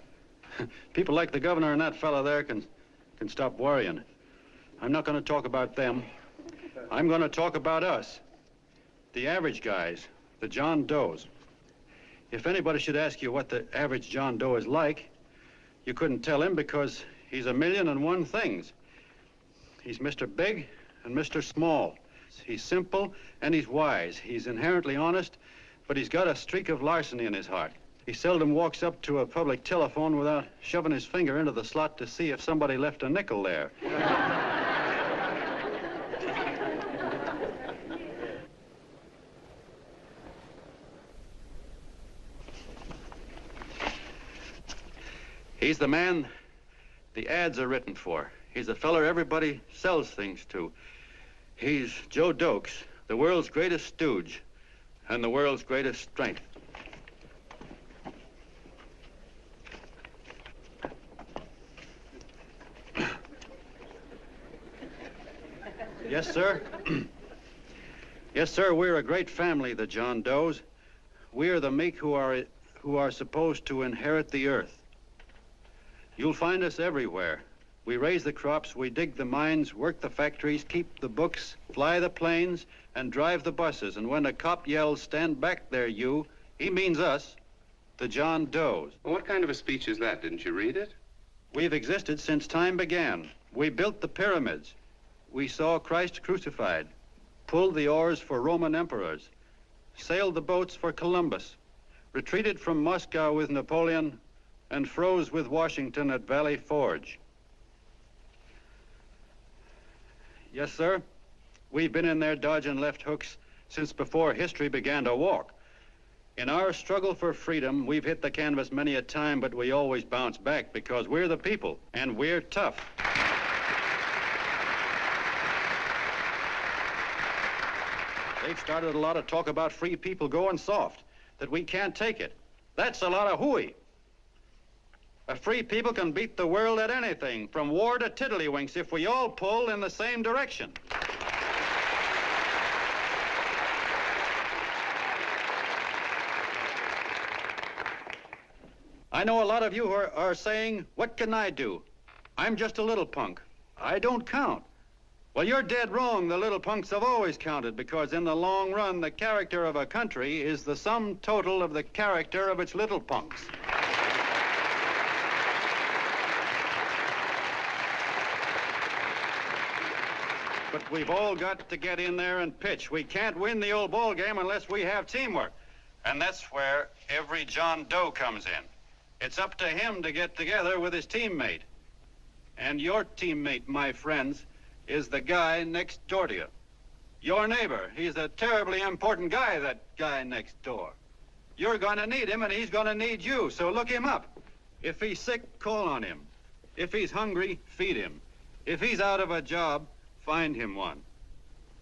and that fellow there can stop worrying. I'm not going to talk about them. I'm going to talk about us, the average guys, the John Does. If anybody should ask you what the average John Doe is like, you couldn't tell him because he's a million and one things. He's Mr. Big and Mr. Small. He's simple and he's wise. He's inherently honest, but he's got a streak of larceny in his heart. He seldom walks up to a public telephone without shoving his finger into the slot to see if somebody left a nickel there. He's the man the ads are written for. He's the feller everybody sells things to. He's Joe Dokes, the world's greatest stooge and the world's greatest strength. Yes, sir. Yes, sir, we're a great family, the John Does. We're the meek who are supposed to inherit the earth. You'll find us everywhere. We raise the crops, we dig the mines, work the factories, keep the books, fly the planes, and drive the buses. And when a cop yells, "Stand back there, you," he means us, the John Does. Well, what kind of a speech is that? Didn't you read it? We've existed since time began. We built the pyramids. We saw Christ crucified, pulled the oars for Roman emperors, sailed the boats for Columbus, retreated from Moscow with Napoleon, and froze with Washington at Valley Forge. Yes, sir. We've been in there dodging left hooks since before history began to walk. In our struggle for freedom, we've hit the canvas many a time, but we always bounce back because we're the people, and we're tough. They've started a lot of talk about free people going soft, that we can't take it. That's a lot of hooey. A free people can beat the world at anything, from war to tiddlywinks, if we all pull in the same direction. I know a lot of you are saying, "What can I do? I'm just a little punk. I don't count." Well, you're dead wrong. The little punks have always counted, because in the long run, the character of a country is the sum total of the character of its little punks. But we've all got to get in there and pitch. We can't win the old ball game unless we have teamwork. And that's where every John Doe comes in. It's up to him to get together with his teammate. And your teammate, my friends, is the guy next door to you. Your neighbor. He's a terribly important guy, that guy next door. You're going to need him, and he's going to need you, so look him up. If he's sick, call on him. If he's hungry, feed him. If he's out of a job, find him one.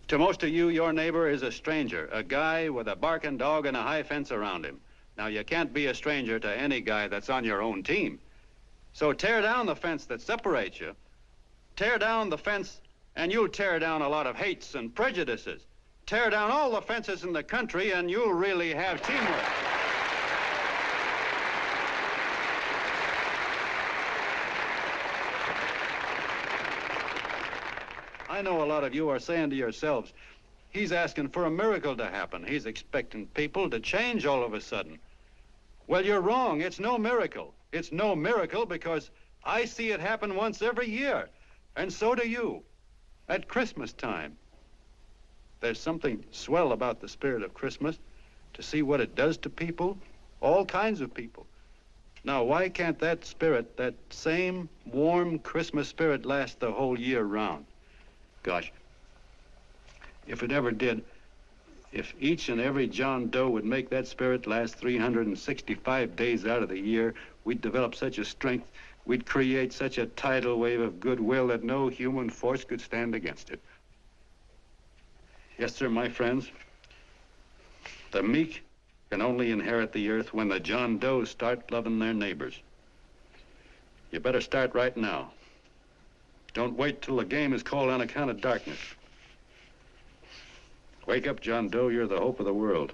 To most of you, your neighbor is a stranger, a guy with a barking dog and a high fence around him. Now, you can't be a stranger to any guy that's on your own team. So tear down the fence that separates you. Tear down the fence, and you'll tear down a lot of hates and prejudices. Tear down all the fences in the country, and you'll really have teamwork. I know a lot of you are saying to yourselves, "He's asking for a miracle to happen. He's expecting people to change all of a sudden." Well, you're wrong. It's no miracle. It's no miracle because I see it happen once every year, and so do you, at Christmas time. There's something swell about the spirit of Christmas, to see what it does to people, all kinds of people. Now, why can't that spirit, that same warm Christmas spirit, last the whole year round? Gosh, if it ever did, if each and every John Doe would make that spirit last 365 days out of the year, we'd develop such a strength, we'd create such a tidal wave of goodwill that no human force could stand against it. Yes, sir, my friends. The meek can only inherit the earth when the John Does start loving their neighbors. You better start right now. Don't wait till the game is called on account of darkness. Wake up, John Doe. You're the hope of the world.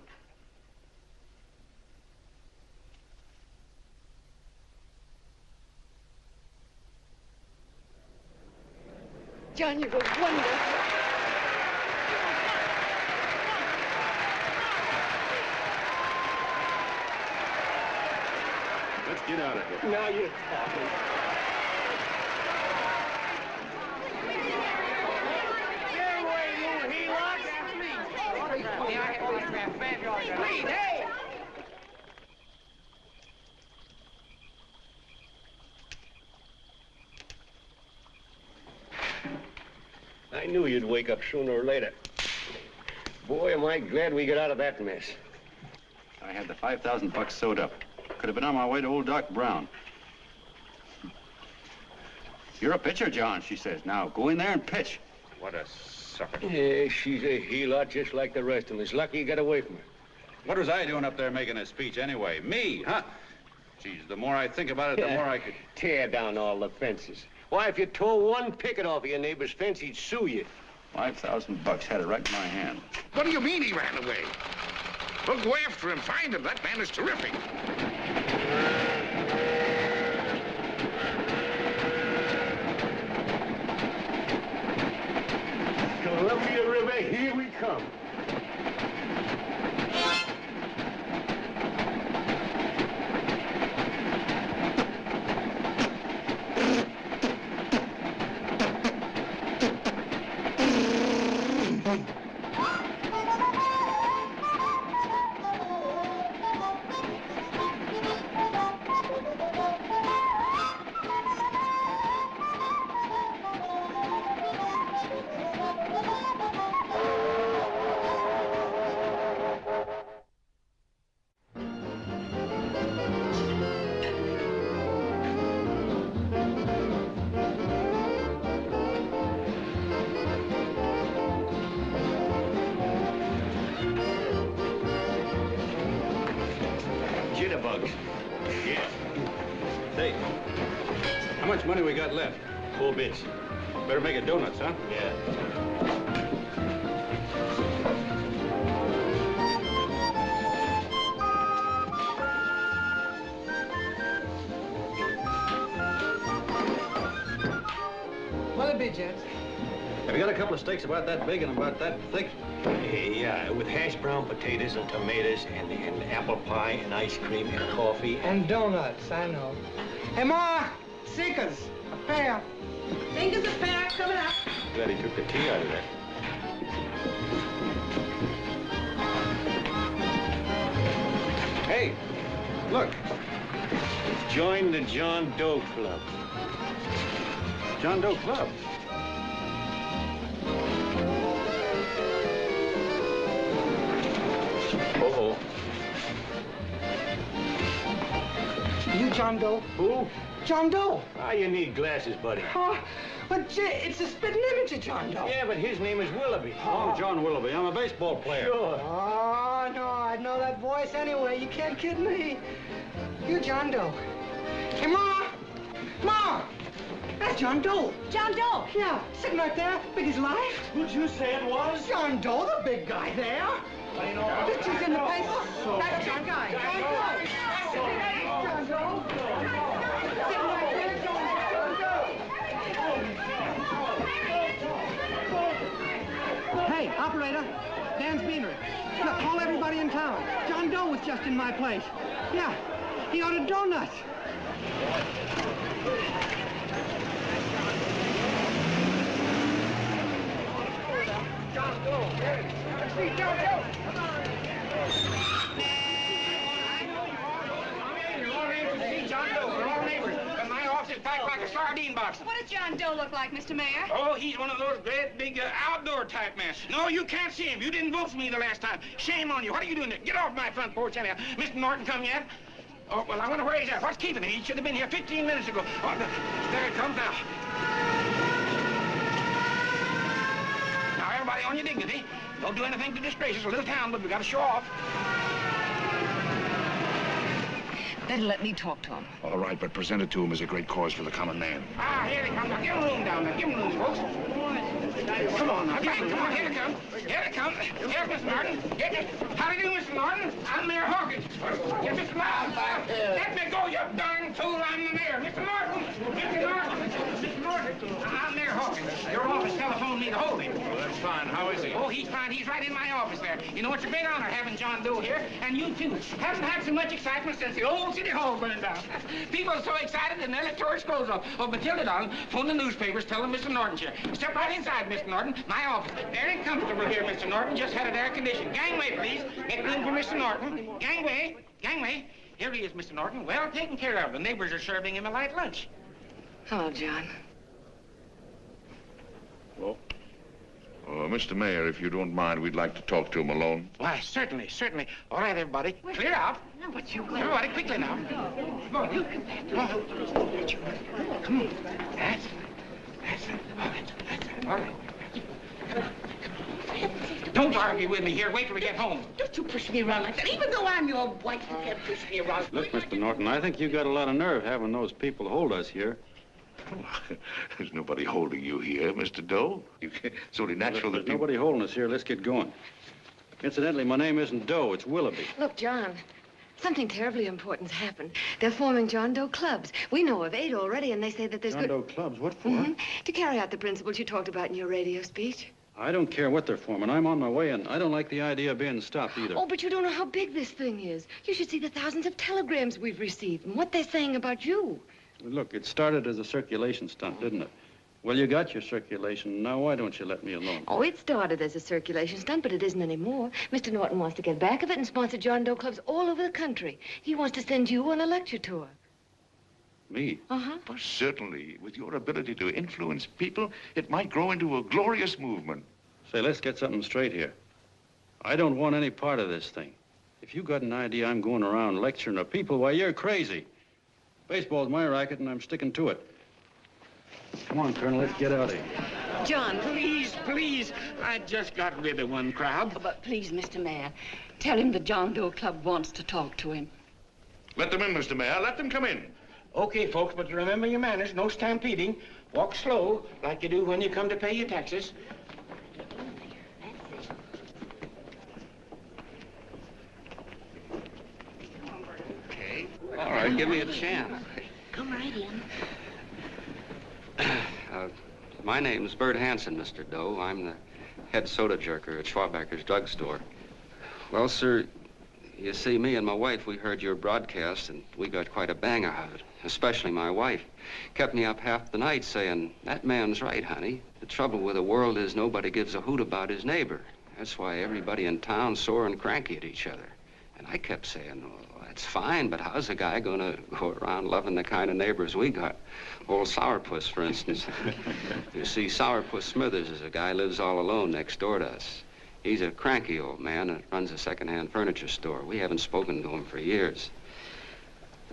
John, you were wonderful. Let's get out of here. Now you're talking. Please, hey! I knew you'd wake up sooner or later. Boy, am I glad we got out of that mess. I had the $5,000 sewed up. Could have been on my way to old Doc Brown. You're a pitcher, John, she says. Now, go in there and pitch. What a sucker. Yeah, she's a heel-out just like the rest of us. Lucky you got away from her. What was I doing up there making a speech anyway? Me, huh? Geez, the more I think about it, the more I could... Tear down all the fences. Why, if you tore one picket off of your neighbor's fence, he'd sue you. $5,000 had it right in my hand. What do you mean he ran away? Well, go after him, find him. That man is terrific. Columbia River, here we come. Jitterbugs. Yeah. Hey, how much money we got left? 4 bits. Better make it donuts, huh? Yeah. What'll it be, gents? Have you got a couple of steaks about that big and about that thick? Yeah, with hash brown potatoes and tomatoes and apple pie and ice cream and coffee. And donuts, I know. Hey, Ma! Seekers, a pair. Fingers a pair coming up. Glad he took the tea out of that. Hey, look. Join the John Doe Club. John Doe Club. Uh-oh. You John Doe? Who? John Doe. Why you need glasses, buddy? Oh, but it's a spitting image of John Doe. Yeah, but his name is Willoughby. I'm John Willoughby. I'm a baseball player. Sure. Oh, no, I'd know that voice anyway. You can't kid me. You John Doe. Hey, Ma! Ma! That's John Doe. John Doe. Yeah, sitting right there, big as life. Who'd you say it was? John Doe, the big guy there. Pictures in the paper. That's John Guy. John Doe. John Doe. Sitting right there, John Doe. Hey, operator. Dan's Beanery. Look, call everybody in town. John Doe was just in my place. Yeah, he ordered donuts. John Doe. Let's see John Doe. John Doe, we're all neighbors. And my office is packed like a sardine box. What does John Doe look like, Mr. Mayor? Oh, he's one of those great big outdoor type men. No, you can't see him. You didn't vote for me the last time. Shame on you. What are you doing there? Get off my front porch anyhow. Mr. Norton come yet? Oh, well, I wonder where he's at. What's keeping him? He should have been here 15 minutes ago. Oh, there it comes now. Now, everybody on your dignity. Don't do anything to disgrace us. A little town, but we got to show off. Better let me talk to him. All right, but present it to him as a great cause for the common man. Ah, here they come. Now, give him room down there. Give him room, folks. Come on now. Come on, here they come. Here they come. Here's Mr. Norton. How do you do, Mr. Norton? I'm Mayor Hawkins. Here's Mr. Norton. Let me go, you darn fool. I'm the mayor. Mr. Norton. Mr. Norton. Mr. Norton. I'm Mayor Hawkins. Your office telephoned me to hold him. Well, that's fine. How is he? Oh, he's fine. He's right in my office there. You know, it's a great honor having John Doe here, and you too. Haven't had so much excitement since the old City Hall burned down. People are so excited they nearly tore his clothes off. Oh, Matilda, darling, phone the newspapers, tell them Mr. Norton's here. Step right inside, Mr. Norton. My office. Very comfortable here, Mr. Norton. Just had it air conditioned. Gangway, please. Get room for Mr. Norton. Gangway. Gangway. Here he is, Mr. Norton. Well taken care of. The neighbors are serving him a light lunch. Hello, John. Well, Mr. Mayor, if you don't mind, we'd like to talk to him alone. Why, certainly, certainly. All right, everybody. Clear out. Everybody, quickly now. Come on. Come on. Come on. That's All right. Don't argue with me here. Wait till we get home. Don't you push me around like that. Even though I'm your wife, you can't push me around. Look, Mr. Norton, I think you got a lot of nerve having those people hold us here. There's nobody holding you here, Mr. Doe. It's only natural There's that people... nobody holding us here. Let's get going. Incidentally, my name isn't Doe, it's Willoughby. Look, John, something terribly important's happened. They're forming John Doe clubs. We know of 8 already, and they say that there's John Doe clubs? What for? To carry out the principles you talked about in your radio speech. I don't care what they're forming. I'm on my way, and I don't like the idea of being stopped either. Oh, but you don't know how big this thing is. You should see the thousands of telegrams we've received and what they're saying about you. Look, it started as a circulation stunt, didn't it? Well, you got your circulation. Now, why don't you let me alone? Oh, it started as a circulation stunt, but it isn't anymore. Mr. Norton wants to get back of it and sponsor John Doe clubs all over the country. He wants to send you on a lecture tour. Me? Uh-huh. Well, certainly, with your ability to influence people, it might grow into a glorious movement. Say, let's get something straight here. I don't want any part of this thing. If you got an idea I'm going around lecturing the people, why, you're crazy. Baseball's my racket, and I'm sticking to it. Come on, Colonel, let's get out of here. John, please, please. I just got rid of one crowd. Oh, but please, Mr. Mayor, tell him the John Doe Club wants to talk to him. Let them in, Mr. Mayor. Let them come in. Okay, folks, but remember your manners. No stampeding. Walk slow, like you do when you come to pay your taxes. Okay. All right, give me a chance. Come right in. My name's Bert Hansen, Mr. Doe. I'm the head soda jerker at Schwabacker's drugstore. Well, sir, you see, me and my wife, we heard your broadcast, and we got quite a bang out of it, especially my wife. Kept me up half the night saying, that man's right, honey. The trouble with the world is nobody gives a hoot about his neighbor. That's why everybody in town's sore and cranky at each other. And I kept saying, well, that's fine, but how's a guy gonna go around loving the kind of neighbors we got? Old Sourpuss, for instance. You see, Sourpuss Smithers is a guy who lives all alone next door to us. He's a cranky old man that runs a second-hand furniture store. We haven't spoken to him for years.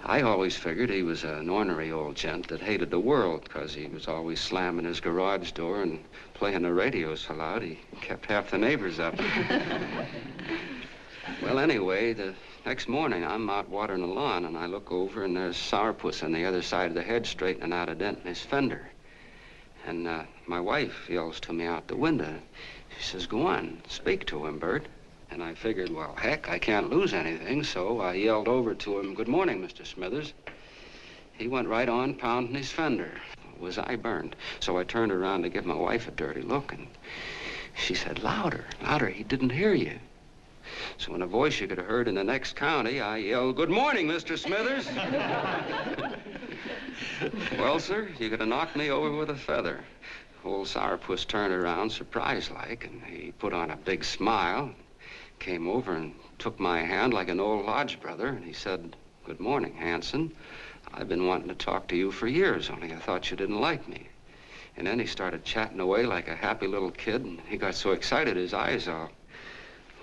I always figured he was an ornery old gent that hated the world because he was always slamming his garage door and playing the radio so loud he kept half the neighbors up. Well, anyway, the next morning I'm out watering the lawn and I look over and there's Sourpuss on the other side of the hedge straightening out a dent in his fender. And my wife yells to me out the window. She says, go on, speak to him, Bert. And I figured, well, heck, I can't lose anything, so I yelled over to him, good morning, Mr. Smithers. He went right on pounding his fender. Was I burned? So I turned around to give my wife a dirty look, and she said, louder, louder, he didn't hear you. So in a voice you could have heard in the next county, I yelled, good morning, Mr. Smithers. Well, sir, you could have knocked me over with a feather. Old Sourpuss turned around, surprised-like, and he put on a big smile, came over and took my hand like an old lodge brother, and he said, good morning, Hanson. I've been wanting to talk to you for years, only I thought you didn't like me. And then he started chatting away like a happy little kid, and he got so excited his eyes all...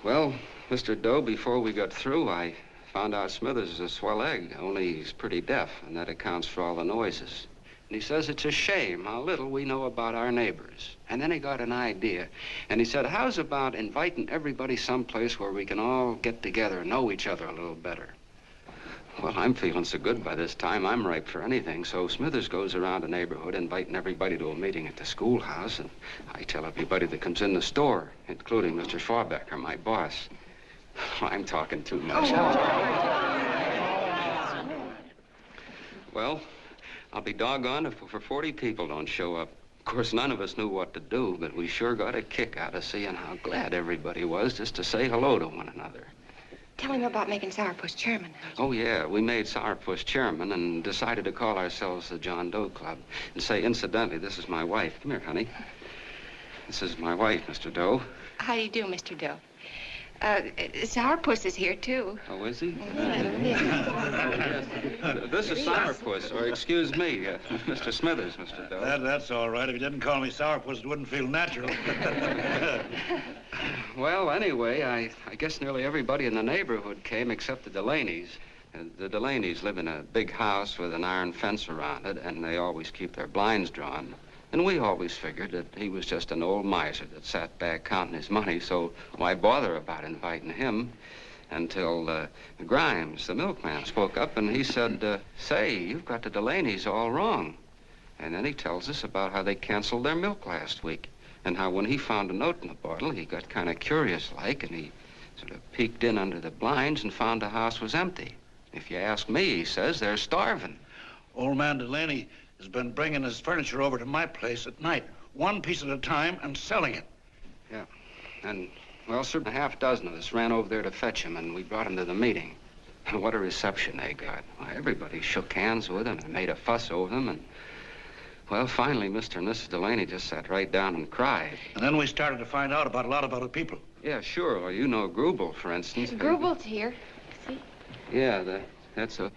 Well, Mr. Doe, before we got through, I found out Smithers is a swell egg, only he's pretty deaf, and that accounts for all the noises. And he says it's a shame how little we know about our neighbors. And then he got an idea. And he said, how's about inviting everybody someplace where we can all get together and know each other a little better? Well, I'm feeling so good by this time, I'm ripe for anything. So Smithers goes around the neighborhood inviting everybody to a meeting at the schoolhouse. And I tell everybody that comes in the store, including Mr. Schwabacker, my boss. I'm talking too much. Well, I'll be doggone if for 40 people don't show up. Of course, none of us knew what to do, but we sure got a kick out of seeing how glad everybody was just to say hello to one another. Tell him about making Sourpuss chairman. Oh, yeah, we made Sourpuss chairman and decided to call ourselves the John Doe Club. And say, incidentally, this is my wife. Come here, honey. This is my wife, Mr. Doe. How do you do, Mr. Doe? Sourpuss is here, too. Oh, is he? This is Sourpuss, or excuse me, Mr. Smithers, Mr. Doe. That's all right. If you didn't call me Sourpuss, it wouldn't feel natural. Well, anyway, I guess nearly everybody in the neighborhood came except the Delaney's. The Delaney's live in a big house with an iron fence around it, and they always keep their blinds drawn. And we always figured that he was just an old miser that sat back counting his money, so why bother about inviting him? Until Grimes, the milkman, spoke up and he said, say, you've got the Delaney's all wrong. And then he tells us about how they canceled their milk last week and how when he found a note in the bottle, he got kind of curious-like and he sort of peeked in under the blinds and found the house was empty. If you ask me, he says, they're starving. Old man Delaney has been bringing his furniture over to my place at night, one piece at a time, and selling it. Yeah, and, well, sir, a half dozen of us ran over there to fetch him, and we brought him to the meeting. And what a reception they got. Why, everybody shook hands with him and made a fuss over them, and, well, finally, Mr. and Mrs. Delaney just sat right down and cried. And then we started to find out about a lot of other people. Yeah, sure. Well, you know Grubel, for instance. Grubel's here. See? Yeah, that's a... Of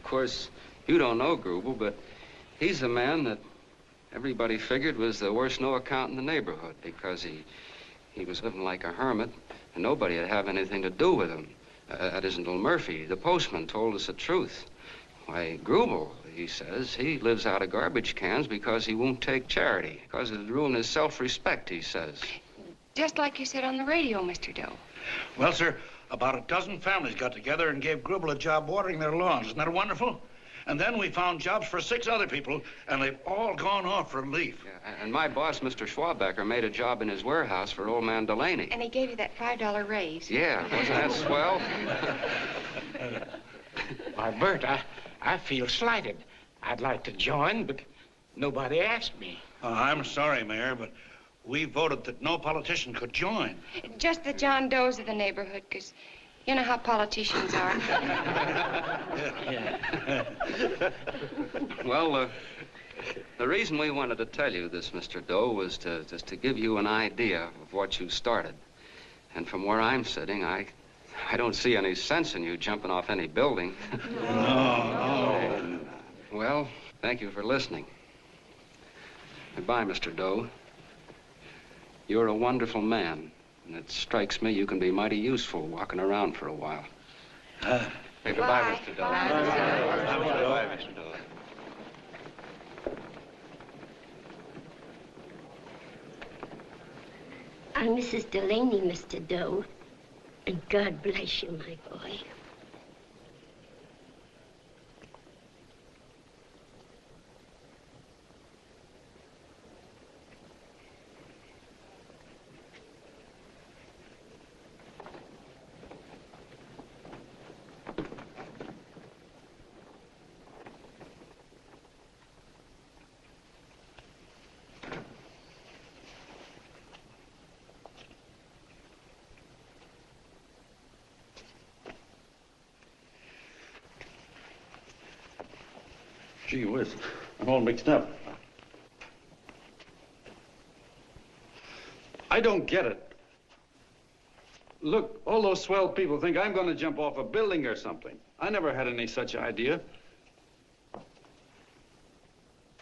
course, you don't know Grubel, but he's a man that everybody figured was the worst no-account in the neighborhood because he was living like a hermit and nobody would have anything to do with him. That isn't until Murphy, the postman, told us the truth. Why, Grubel, he says, he lives out of garbage cans because he won't take charity, because it'd ruin his self-respect, he says. Just like you said on the radio, Mr. Doe. Well, sir, about a dozen families got together and gave Grubel a job watering their lawns. Isn't that wonderful? And then we found jobs for 6 other people, and they've all gone off for leave. Yeah, and my boss, Mr. Schwabecker, made a job in his warehouse for old man Delaney. And he gave you that $5 raise. Yeah, wasn't that swell? Why, Bert, I feel slighted. I'd like to join, but nobody asked me. I'm sorry, Mayor, but we voted that no politician could join. Just the John Does of the neighborhood, because you know how politicians are. Well, the reason we wanted to tell you this, Mr. Doe, was just to give you an idea of what you started. And from where I'm sitting, I don't see any sense in you jumping off any building. No. Well, thank you for listening. Goodbye, Mr. Doe. You're a wonderful man, and it strikes me you can be mighty useful walking around for a while. Hey, goodbye, Mr. Doe. Goodbye, Mr. Doe. I'm Mrs. Delaney, Mr. Doe. And God bless you, my boy. Gee whiz, I'm all mixed up. I don't get it. Look, all those swell people think I'm going to jump off a building or something. I never had any such idea.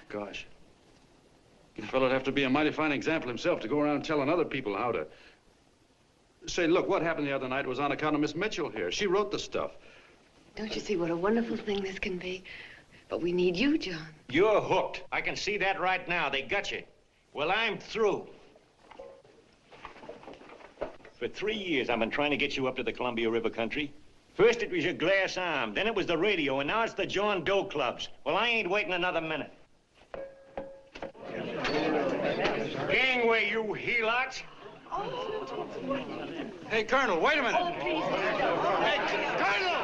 Gosh. The fellow'd have to be a mighty fine example himself to go around telling other people how to... Say, look, what happened the other night was on account of Miss Mitchell here. She wrote the stuff. Don't you see what a wonderful thing this can be? But we need you, John. You're hooked. I can see that right now. They got you. Well, I'm through. For 3 years, I've been trying to get you up to the Columbia River country. First, it was your glass arm. Then it was the radio. And now it's the John Doe clubs. Well, I ain't waiting another minute. Gangway, you helots. Hey, Colonel, wait a minute. Hey, Colonel!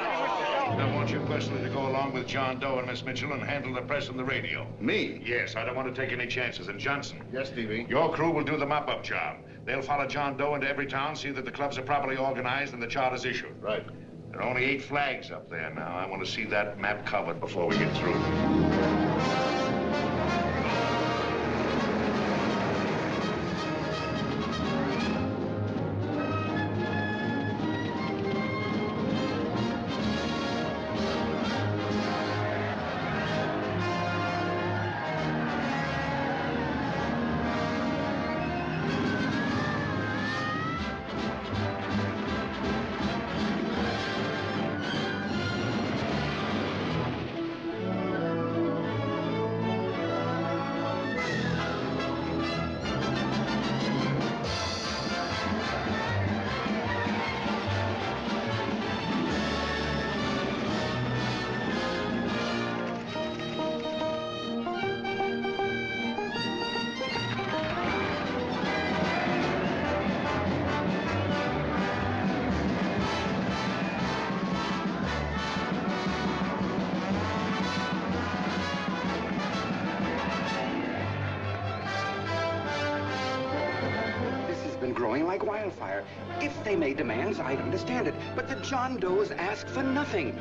I want you personally to go along with John Doe and Miss Mitchell and handle the press and the radio. Me? Yes, I don't want to take any chances. And Johnson. Yes, Stevie? Your crew will do the mop-up job. They'll follow John Doe into every town, see that the clubs are properly organized and the charters issued. Right. There are only 8 flags up there now. I want to see that map covered before we get through. wildfire. If they made demands, I'd understand it. But the John Does ask for nothing.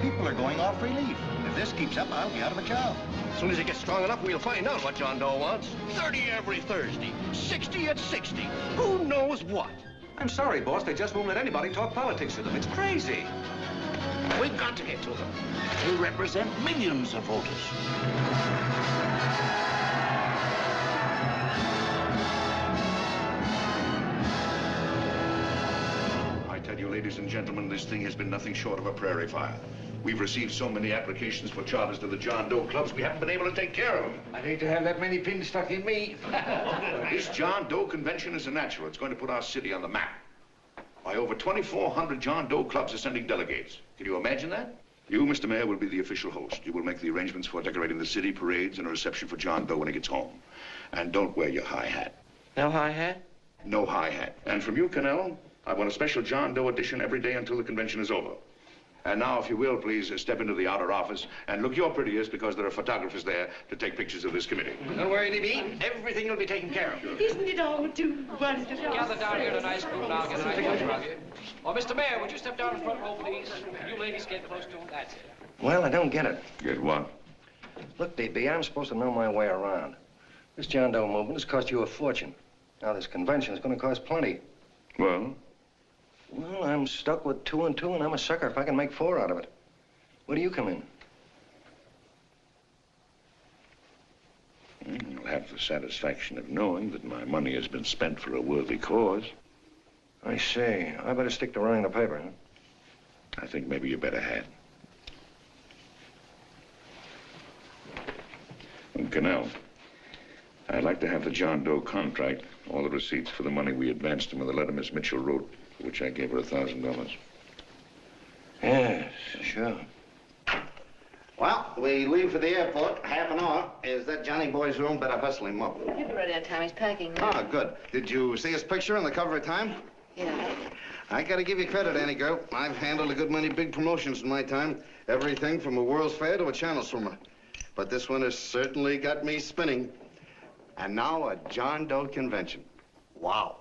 People are going off relief. If this keeps up, I'll be out of a job. As soon as it gets strong enough, we'll find out what John Doe wants. 30 every Thursday. 60 at 60. Who knows what? I'm sorry, boss. They just won't let anybody talk politics to them. It's crazy. We've got to get to them. They represent millions of voters. I tell you, ladies and gentlemen, this thing has been nothing short of a prairie fire. We've received so many applications for charters to the John Doe clubs, we haven't been able to take care of them. I'd hate to have that many pins stuck in me. This John Doe convention is a natural. It's going to put our city on the map. Why, over 2,400 John Doe clubs are sending delegates. Can you imagine that? You, Mr. Mayor, will be the official host. You will make the arrangements for decorating the city, parades, and a reception for John Doe when he gets home. And don't wear your high hat. No high hat? No high hat. And from you, Cannell, I want a special John Doe edition every day until the convention is over. And now, if you will, please step into the outer office and look your prettiest because there are photographers there to take pictures of this committee. Don't worry, D.B. Everything will be taken care of. Isn't it all too wonderful? Gather down here in a nice group and I'll get a nice picture of you. Oh, Mr. Mayor, would you step down in front row, please? You ladies get close to him. That's it. Well, I don't get it. Get what? Look, D.B., I'm supposed to know my way around. This John Doe movement has cost you a fortune. Now, this convention is going to cost plenty. Well? Well, I'm stuck with 2 and 2, and I'm a sucker if I can make 4 out of it. Where do you come in? You'll have the satisfaction of knowing that my money has been spent for a worthy cause. I see. I better stick to running the paper, huh? I think maybe you better had. And Cannell, I'd like to have the John Doe contract, all the receipts for the money we advanced him with the letter Miss Mitchell wrote, for which I gave her $1,000. Yes, sure. Well, we leave for the airport, half an hour. Is that Johnny boy's room? Better hustle him up. He'll be ready on time. He's packing now. Ah, good. Did you see his picture on the cover of Time? Yeah. I gotta give you credit, Annie girl. I've handled a good many big promotions in my time. Everything from a World's Fair to a channel swimmer. But this one has certainly got me spinning. And now a John Doe convention. Wow.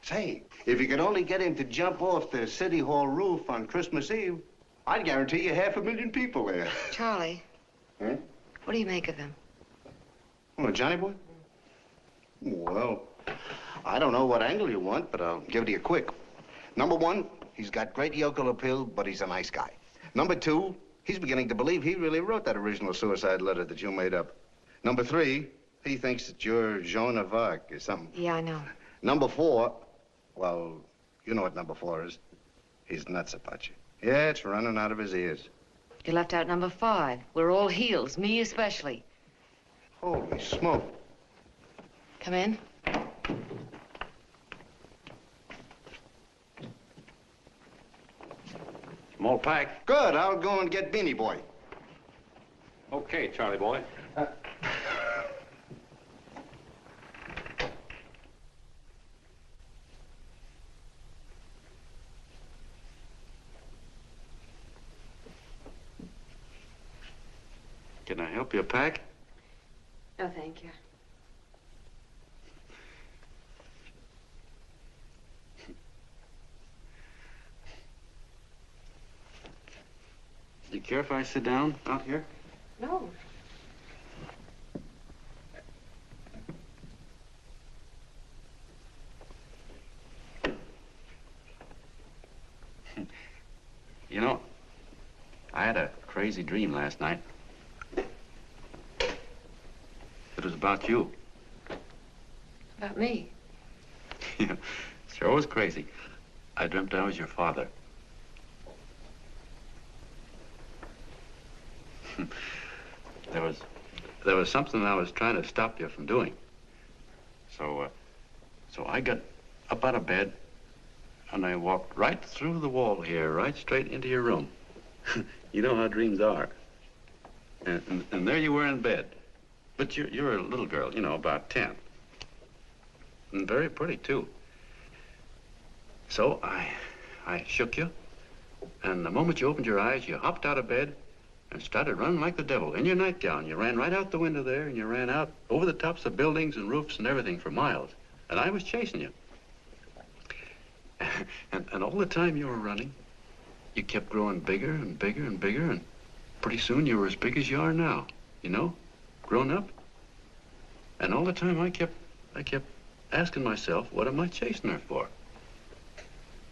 Say, if you could only get him to jump off the City Hall roof on Christmas Eve, I'd guarantee you 500,000 people there. Charlie. Huh? What do you make of him? Oh, Johnny boy? Well, I don't know what angle you want, but I'll give it to you quick. Number 1, he's got great yokel appeal, but he's a nice guy. Number 2, he's beginning to believe he really wrote that original suicide letter that you made up. Number 3, he thinks that you're Joan of Arc or something. Yeah, I know. Number 4, well, you know what number 4 is. He's nuts about you. Yeah, it's running out of his ears. You left out number 5. We're all heels, me especially. Holy smoke. Come in. Small pack. Good, I'll go and get Beanie Boy. Okay, Charlie boy. Can I help you pack? No, thank you. Do you care if I sit down out here? No. You know, I had a crazy dream last night. It was about you. About me? Yeah, sure was crazy. I dreamt I was your father. There was something I was trying to stop you from doing. So I got up out of bed and I walked right through the wall here, right straight into your room. You know how dreams are. And there you were in bed. But you're a little girl, you know, about 10. And very pretty, too. So I shook you, and the moment you opened your eyes, you hopped out of bed and started running like the devil in your nightgown. You ran right out the window there, and you ran out over the tops of buildings and roofs and everything for miles. And I was chasing you. And all the time you were running, you kept growing bigger and bigger and bigger, and pretty soon you were as big as you are now, you know, grown up. And all the time I kept asking myself, what am I chasing her for?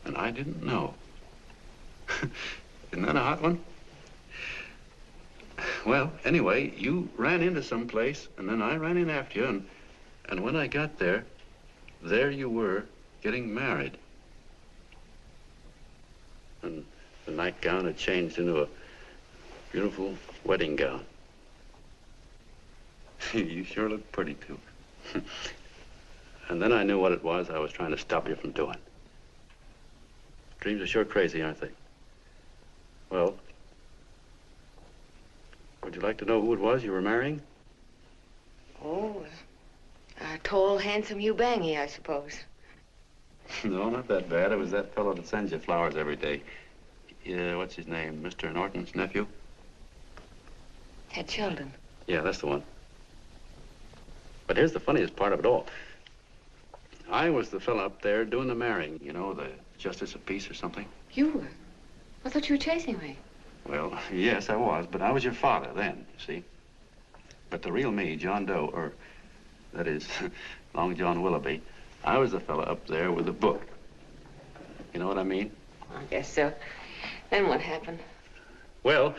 And I didn't know. Isn't that a hot one? Well, anyway, you ran into some place, and then I ran in after you, and when I got there you were getting married. And the nightgown had changed into a beautiful wedding gown. You sure look pretty, too. And then I knew what it was I was trying to stop you from doing. Dreams are sure crazy, aren't they? Well, would you like to know who it was you were marrying? Oh, a tall, handsome Ubangi, I suppose. No, not that bad. It was that fellow that sends you flowers every day. What's his name? Mr. Norton's nephew? Ted Sheldon. Yeah, that's the one. But here's the funniest part of it all. I was the fella up there doing the marrying, you know, the justice of peace or something. You were? I thought you were chasing me. Well, yes, I was, but I was your father then, you see. But the real me, John Doe, or that is, Long John Willoughby, I was the fella up there with the book. You know what I mean? I guess so. Then what happened? Well,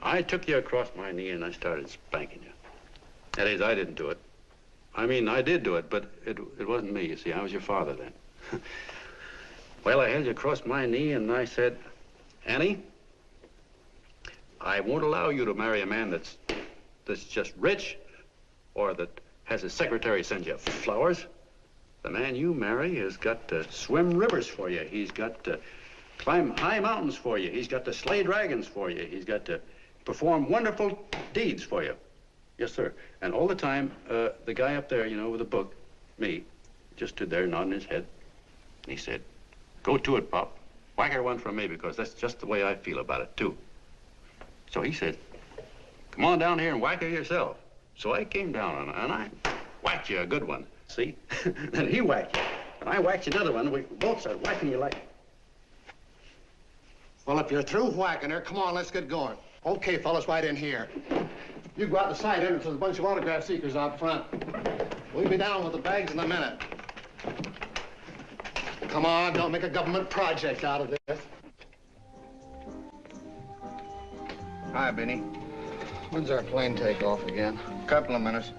I took you across my knee and I started spanking you. That is, I didn't do it. I mean, I did do it, but it wasn't me, you see. I was your father then. Well, I held you across my knee and I said, Annie, I won't allow you to marry a man that's just rich or that has his secretary send you flowers. The man you marry has got to swim rivers for you. He's got to climb high mountains for you. He's got to slay dragons for you. He's got to perform wonderful deeds for you. Yes, sir. And all the time, the guy up there, you know, with the book, me, just stood there nodding his head. And he said, go to it, Pop. Whack her one from me, because that's just the way I feel about it, too. So he said, come on down here and whack her yourself. So I came down and I whacked you a good one, see? Then he whacked you, and I whacked you another one. We both started whacking you like... Well, if you're through whacking her, come on, let's get going. Okay, fellas, right in here. You go out the side entrance, there's a bunch of autograph seekers out front. We'll be down with the bags in a minute. Come on, don't make a government project out of this. Hi, Benny. When's our plane take off again? Couple of minutes.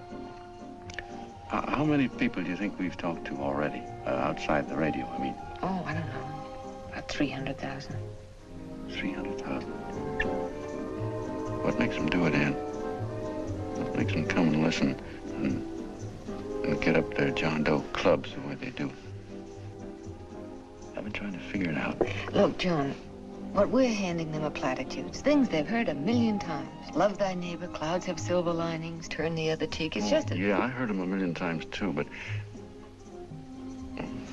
How many people do you think we've talked to already, outside the radio, I mean? Oh, I don't know. About 300,000. 300,000. What makes them do it, Ann? What makes them come and listen and get up their John Doe clubs the way they do? I've been trying to figure it out. Look, John, what we're handing them are platitudes, things they've heard 1,000,000 times. Love thy neighbor, clouds have silver linings, turn the other cheek. It's just a... Yeah, I heard them 1,000,000 times, too, but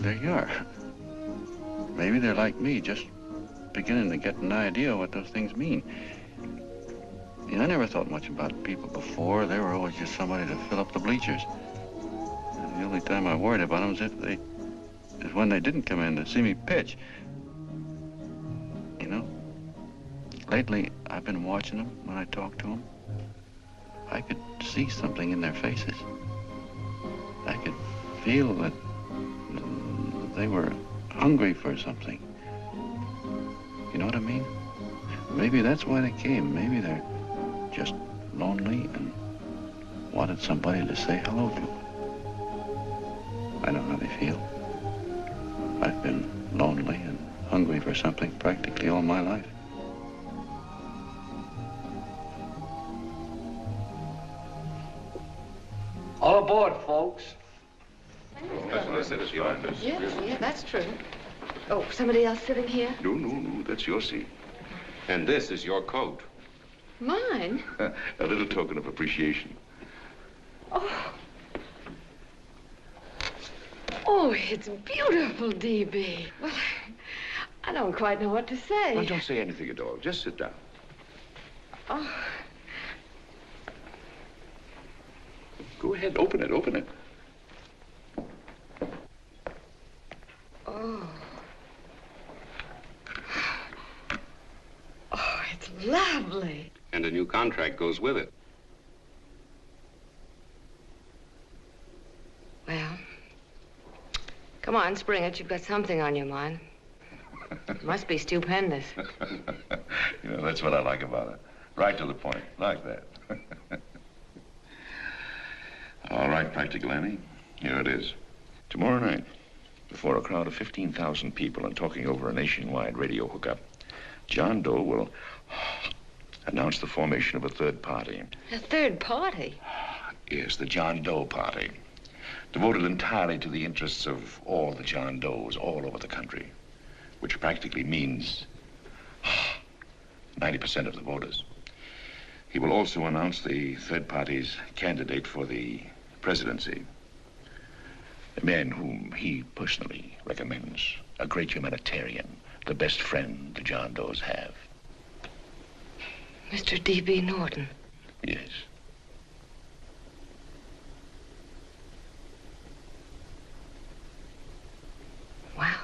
there you are. Maybe they're like me, just beginning to get an idea what those things mean. You know, I never thought much about people before. They were always just somebody to fill up the bleachers. And the only time I worried about them is when they didn't come in to see me pitch. You know, lately I've been watching them when I talk to them. I could see something in their faces. I could feel that they were hungry for something. You know what I mean? Maybe that's why they came. Maybe they're just lonely and wanted somebody to say hello to. I know how they feel. I've been lonely and hungry for something practically all my life. All aboard, folks. That's what I said, it's your office. Yeah, that's true. Oh, somebody else sitting here? No, that's your seat. And this is your coat. Mine? A little token of appreciation. Oh. Oh, it's beautiful, D.B. Well, I don't quite know what to say. Well, don't say anything at all. Just sit down. Oh. Go ahead, open it. Oh. lovely. And a new contract goes with it. Well, come on, spring it. You've got something on your mind. Must be stupendous. You know, that's what I like about it. Right to the point, like that. All right, Practical Annie, here it is. Tomorrow night, before a crowd of 15,000 people and talking over a nationwide radio hookup, John Doe will announce the formation of a third party. A third party? Yes, the John Doe Party. Devoted entirely to the interests of all the John Does all over the country, which practically means 90% of the voters. He will also announce the third party's candidate for the presidency. A man whom he personally recommends, a great humanitarian, the best friend the John Does have. Mr. D.B. Norton. Yes. Wow.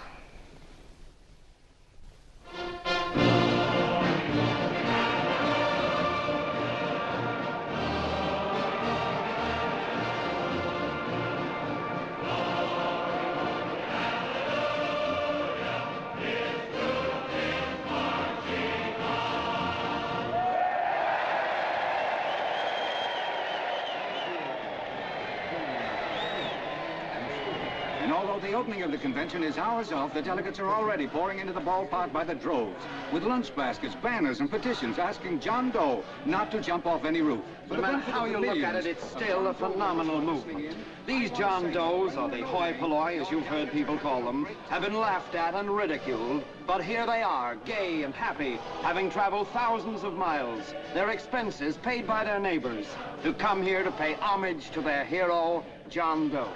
And although the opening of the convention is hours off, the delegates are already pouring into the ballpark by the droves, with lunch baskets, banners, and petitions asking John Doe not to jump off any roof. No matter how you look at it, it's still a phenomenal movement. These John Does, or the hoi polloi, as you've heard people call them, have been laughed at and ridiculed, but here they are, gay and happy, having traveled thousands of miles, their expenses paid by their neighbors, to come here to pay homage to their hero, John Doe.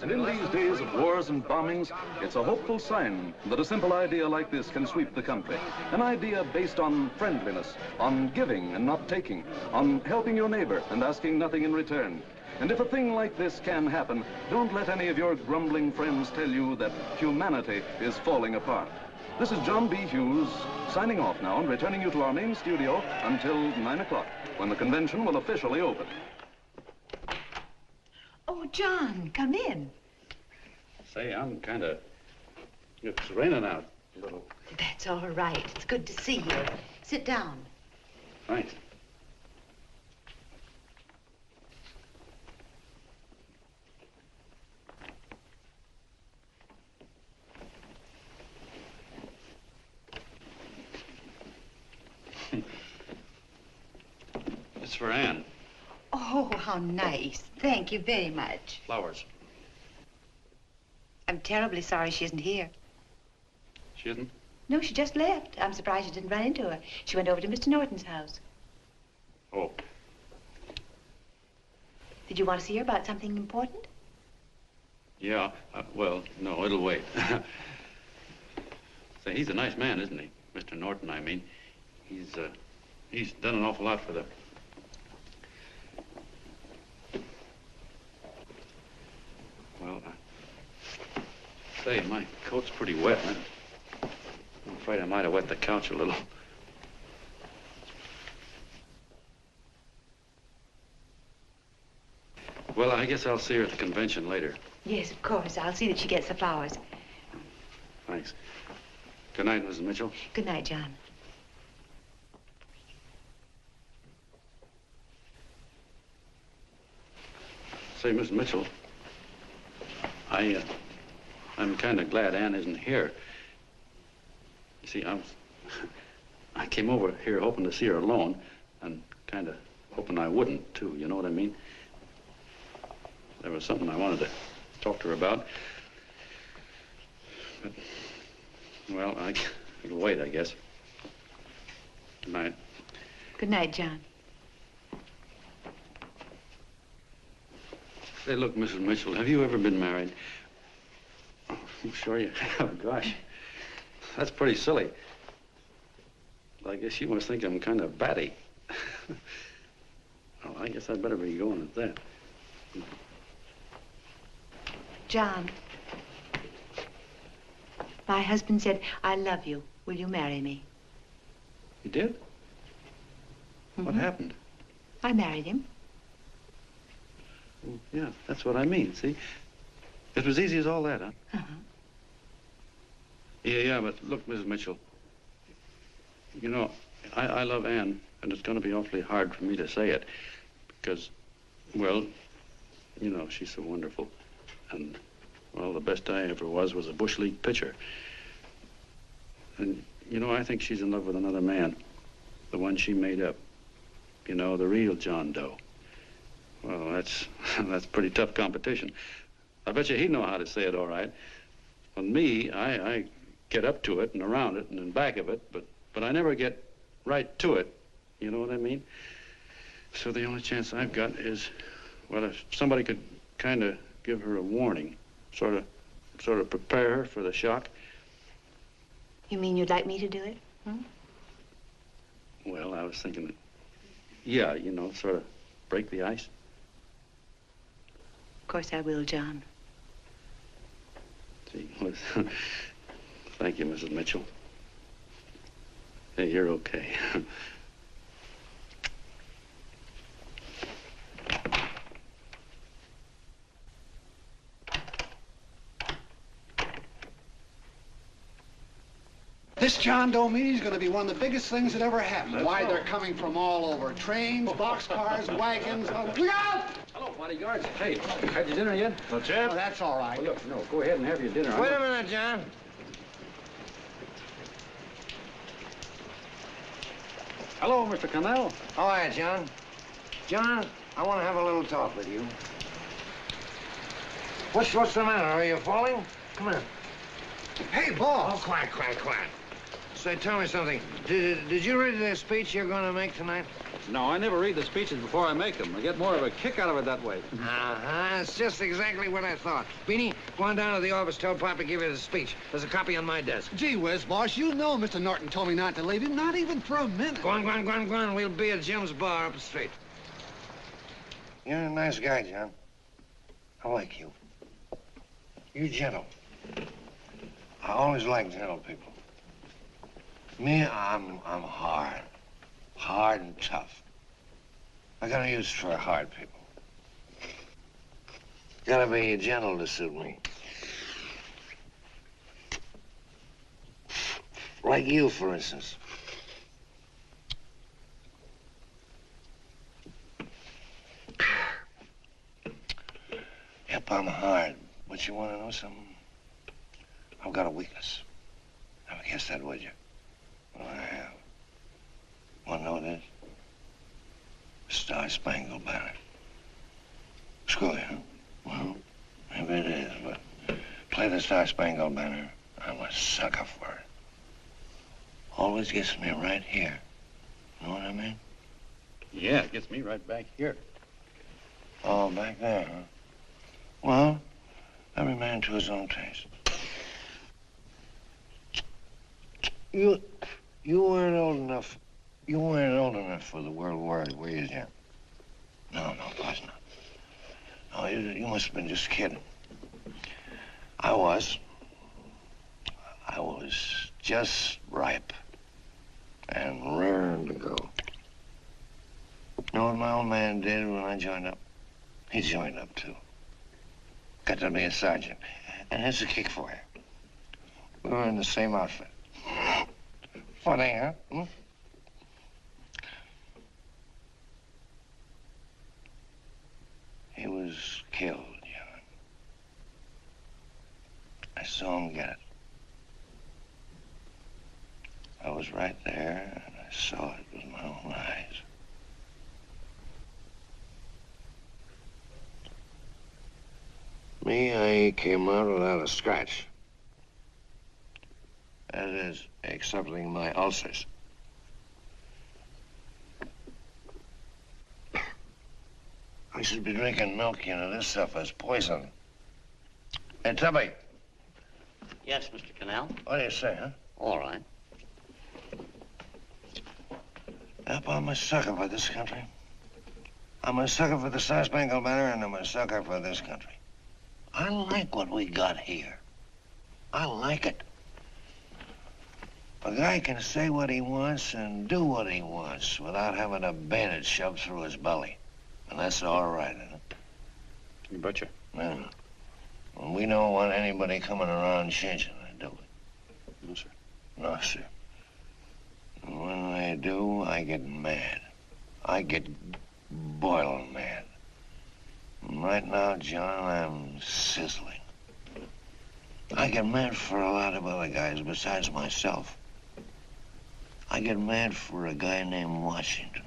And in these days of wars and bombings, it's a hopeful sign that a simple idea like this can sweep the country. An idea based on friendliness, on giving and not taking, on helping your neighbor and asking nothing in return. And if a thing like this can happen, don't let any of your grumbling friends tell you that humanity is falling apart. This is John B. Hughes, signing off now and returning you to our main studio until 9 o'clock, when the convention will officially open. Oh, John, come in. Say, I'm kind of... It's raining out a little. That's all right. It's good to see you. Sit down. Thanks. It's for Anne. Oh, how nice. Thank you very much. Flowers. I'm terribly sorry she isn't here. She isn't? No, she just left. I'm surprised you didn't run into her. She went over to Mr. Norton's house. Oh. Did you want to see her about something important? Yeah. Well, no, it'll wait. Say, he's a nice man, isn't he? Mr. Norton, I mean. He's done an awful lot for the... Well, say, my coat's pretty wet. I'm afraid I might have wet the couch a little. Well, I guess I'll see her at the convention later. Yes, of course. I'll see that she gets the flowers. Thanks. Good night, Mrs. Mitchell. Good night, John. Say, Miss Mitchell, I'm kind of glad Anne isn't here. You see, I came over here hoping to see her alone, and kind of hoping I wouldn't, too, you know what I mean? There was something I wanted to talk to her about. But, well, it'll wait, I guess. Good night. Good night, John. Say, look, Mrs. Mitchell, have you ever been married? Oh, I'm sure you have. Gosh, that's pretty silly. I guess you must think I'm kind of batty. Well, I guess I'd better be going at that. John, my husband said, I love you. Will you marry me? You did? What happened? I married him. Well, yeah, that's what I mean, see? It was easy as all that, huh? Uh-huh. Yeah, but look, Mrs. Mitchell, you know, I love Ann, and it's going to be awfully hard for me to say it because, well, you know, she's so wonderful. And, well, the best I ever was a Bush League pitcher. And, you know, I think she's in love with another man, the one she made up. You know, the real John Doe. Well, that's pretty tough competition. I bet you he'd know how to say it all right. On me, I get up to it and around it and in back of it, but I never get right to it. You know what I mean? So the only chance I've got is, well, if somebody could kind of give her a warning, sort of prepare her for the shock. You mean you'd like me to do it? Hmm? Well, I was thinking that, yeah, you know, sort of break the ice. Of course I will, John. Gee, well, thank you, Mrs. Mitchell. Hey, you're okay. This John Doe meeting is going to be one of the biggest things that ever happened. Why, they're coming from all over. Trains, boxcars, wagons. Oh, look out! Hello, bodyguards. Hey, had your dinner yet? Not yet. Oh, that's all right. Well, look, no, go ahead and have your dinner. Wait a minute, John. Hello, Mr. Connell. How are you, John? John, I want to have a little talk with you. What's the matter? Are you falling? Come here. Hey, boss. Oh, quiet. Say, tell me something. Did you read the speech you're going to make tonight? No, I never read the speeches before I make them. I get more of a kick out of it that way. Uh-huh. It's just exactly what I thought. Beanie, go on down to the office. Tell Pop to give you the speech. There's a copy on my desk. Gee whiz, boss, you know Mr. Norton told me not to leave him, not even for a minute. Go on. We'll be at Jim's bar up the street. You're a nice guy, John. I like you. You're gentle. I always like gentle people. Me, I'm hard. Hard and tough. I got a use for hard people. Gotta be gentle to suit me. Like you, for instance. Yep, I'm hard. But you want to know something? I've got a weakness. Never guessed that, would you? Well, I have. Want to know what it is? Star-Spangled Banner. Screw you, huh? Well, maybe it is, but play the Star-Spangled Banner. I'm a sucker for it. Always gets me right here. Know what I mean? Yeah, it gets me right back here. Oh, back there, huh? Well, every man to his own taste. You weren't old enough. You weren't old enough for the World War, were you, Jim? No, of course not. No, you must have been just kidding. I was. I was just ripe and raring to go. You know what my old man did when I joined up? He joined up, too. Got to be a sergeant. And here's a kick for you. We were in the same outfit. Funny, huh? Hmm? He was killed, John. I saw him get it. I was right there, and I saw it with my own eyes. Me, I came out without a scratch. That is, excepting my ulcers. I should be drinking milk, you know. This stuff is poison. Hey, Tubby. Yes, Mr. Connell? What do you say, huh? All right. Yep, I'm a sucker for this country. I'm a sucker for the Star-Spangled Banner, and I'm a sucker for this country. I like what we got here. I like it. A guy can say what he wants and do what he wants without having a bayonet shoved through his belly. And that's all right, isn't it? You betcha. Yeah. Well, we don't want anybody coming around changing it, do we? No, sir. No, sir. And when they do, I get mad. I get boiling mad. And right now, John, I'm sizzling. I get mad for a lot of other guys besides myself. I get mad for a guy named Washington,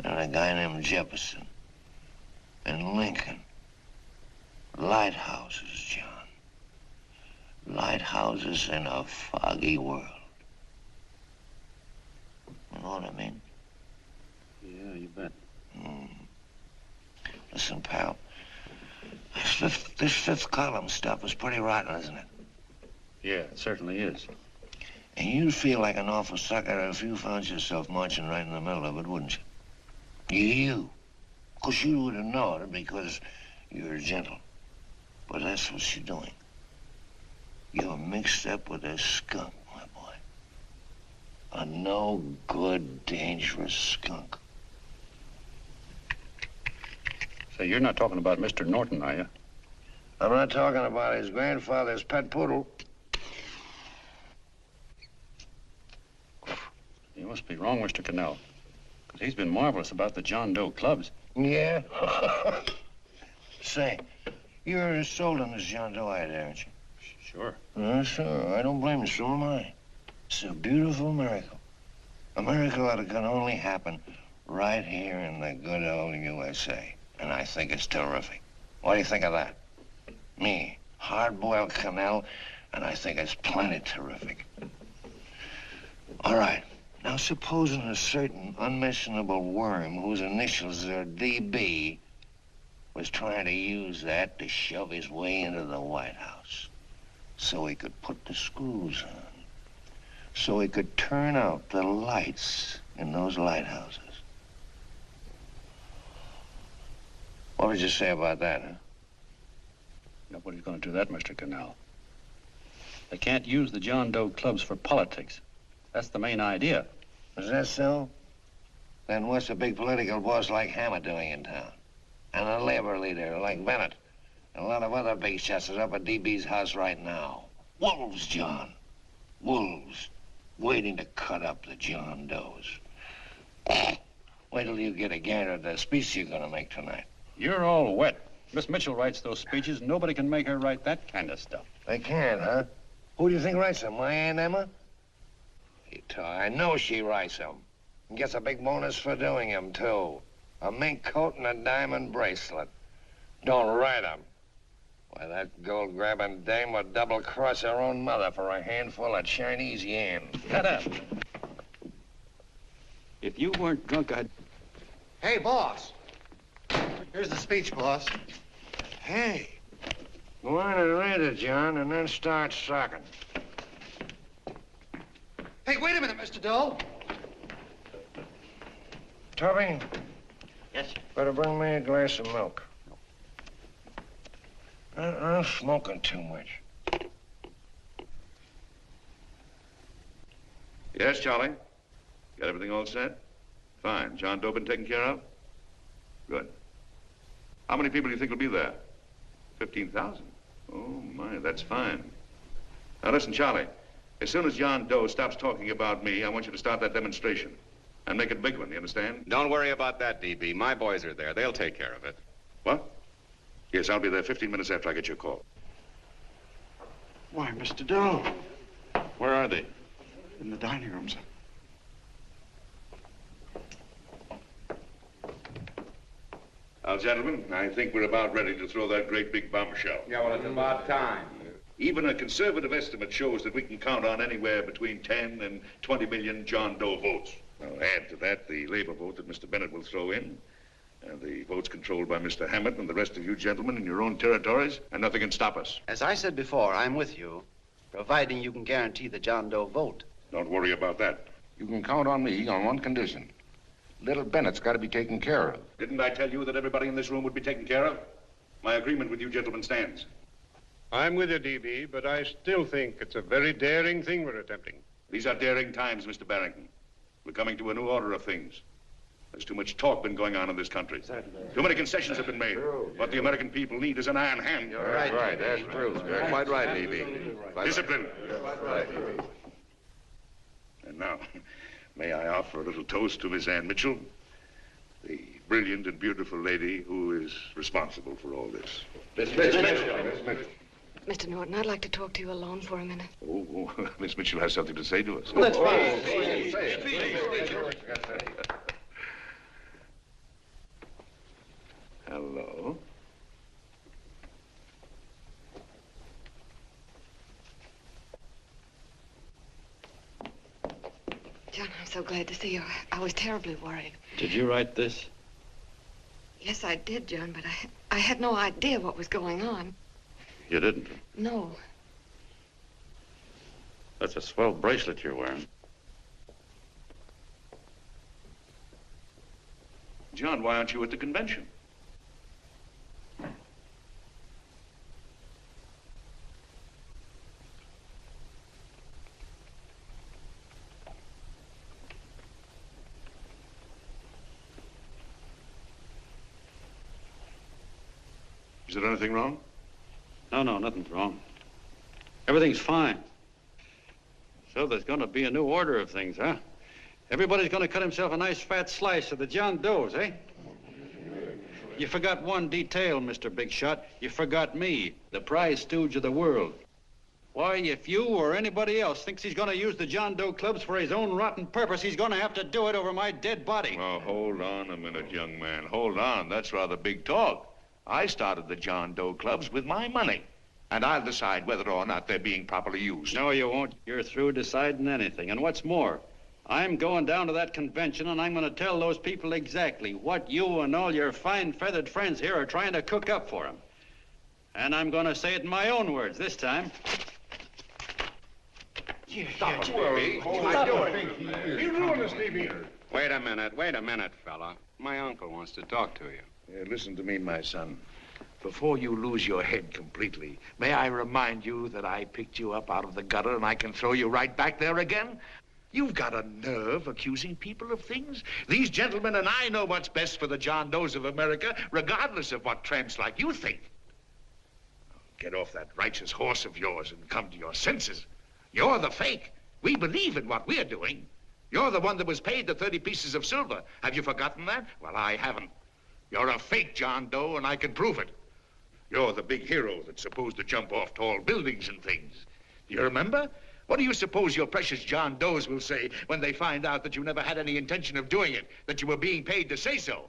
and a guy named Jefferson, and Lincoln. Lighthouses, John. Lighthouses in a foggy world. You know what I mean? Yeah, you bet. Listen, pal. This fifth column stuff is pretty rotten, isn't it? Yeah, it certainly is. And you'd feel like an awful sucker if you found yourself marching right in the middle of it, wouldn't you? You. Of course, you would have known it because you're gentle. But that's what you're doing. You're mixed up with a skunk, my boy. A no-good, dangerous skunk. Say, you're not talking about Mr. Norton, are you? I'm not talking about his grandfather's pet poodle. You must be wrong, Mr. Cannell. Because he's been marvelous about the John Doe clubs. Yeah? Say, you're sold on this John Doe idea, aren't you? Sure. Sure. I don't blame you. So am I. It's a beautiful miracle. A miracle that can only happen right here in the good old USA. And I think it's terrific. What do you think of that? Me, hard-boiled Cannell, and I think it's plenty terrific. All right. Now, supposing a certain unmentionable worm whose initials are DB was trying to use that to shove his way into the White House so he could put the screws on, so he could turn out the lights in those lighthouses. What would you say about that, huh? Nobody's going to do that, Mr. Cannell. They can't use the John Doe clubs for politics. That's the main idea. Is that so? Then what's a big political boss like Hammer doing in town? And a labor leader like Bennett? And a lot of other big shots are up at DB's house right now. Wolves, John. Wolves. Waiting to cut up the John Does. Wait till you get a gander at the speech you're gonna make tonight. You're all wet. Miss Mitchell writes those speeches. Nobody can make her write that kind of stuff. They can't, huh? Who do you think writes them? My Aunt Emma? I know she writes them. And gets a big bonus for doing them, too. A mink coat and a diamond bracelet. Don't write them. Why, that gold-grabbing dame would double-cross her own mother for a handful of Chinese yen. Shut up. If you weren't drunk, I'd... Hey, boss. Here's the speech, boss. Hey, go on and read it, John, and then start sucking. Hey, wait a minute, Mr. Doe. Tubby? Yes, sir. Better bring me a glass of milk. I'm smoking too much. Yes, Charlie? Got everything all set? Fine. John Doe been taken care of? Good. How many people do you think will be there? 15,000? Oh, my, that's fine. Now, listen, Charlie. As soon as John Doe stops talking about me, I want you to start that demonstration. And make it a big one, you understand? Don't worry about that, DB. My boys are there. They'll take care of it. What? Yes, I'll be there 15 minutes after I get your call. Why, Mr. Doe. Where are they? In the dining room, sir. Now, gentlemen, I think we're about ready to throw that great big bombshell. Yeah, well, it's about time. Even a conservative estimate shows that we can count on anywhere between 10 and 20 million John Doe votes. Now, add to that the labor vote that Mr. Bennett will throw in, and the votes controlled by Mr. Hammett and the rest of you gentlemen in your own territories, and nothing can stop us. As I said before, I'm with you, providing you can guarantee the John Doe vote. Don't worry about that. You can count on me on one condition. Little Bennett's got to be taken care of. Didn't I tell you that everybody in this room would be taken care of? My agreement with you gentlemen stands. I'm with you, DB, but I still think it's a very daring thing we're attempting. These are daring times, Mr. Barrington. We're coming to a new order of things. There's too much talk been going on in this country. Too many concessions have been made. What the American people need is an iron hand. You're right. That's true. You're quite right, D.B. Discipline. Right. And now, may I offer a little toast to Miss Ann Mitchell, the brilliant and beautiful lady who is responsible for all this. Miss Mr. Norton, I'd like to talk to you alone for a minute. Oh, Miss Mitchell has something to say to us. That's fine. Hello. John, I'm so glad to see you. I was terribly worried. Did you write this? Yes, I did, John, but I had no idea what was going on. You didn't? No. That's a swell bracelet you're wearing. John, why aren't you at the convention? Is there anything wrong? No, nothing's wrong. Everything's fine. So there's going to be a new order of things, huh? Everybody's going to cut himself a nice fat slice of the John Does, eh? You forgot one detail, Mr. Big Shot. You forgot me, the prize stooge of the world. Why, if you or anybody else thinks he's going to use the John Doe clubs for his own rotten purpose, he's going to have to do it over my dead body. Oh, hold on a minute, young man. Hold on. That's rather big talk. I started the John Doe clubs with my money, and I'll decide whether or not they're being properly used. No, you won't. You're through deciding anything. And what's more, I'm going down to that convention, and I'm going to tell those people exactly what you and all your fine-feathered friends here are trying to cook up for them. And I'm going to say it in my own words this time. Stop him, You ruined us, D.B. Wait a minute, fella. My uncle wants to talk to you. Listen to me, my son. Before you lose your head completely, may I remind you that I picked you up out of the gutter and I can throw you right back there again? You've got a nerve accusing people of things. These gentlemen and I know what's best for the John Does of America, regardless of what tramps like you think. Get off that righteous horse of yours and come to your senses. You're the fake. We believe in what we're doing. You're the one that was paid the 30 pieces of silver. Have you forgotten that? Well, I haven't. You're a fake John Doe, and I can prove it. You're the big hero that's supposed to jump off tall buildings and things. Do you remember? What do you suppose your precious John Does will say when they find out that you never had any intention of doing it, that you were being paid to say so?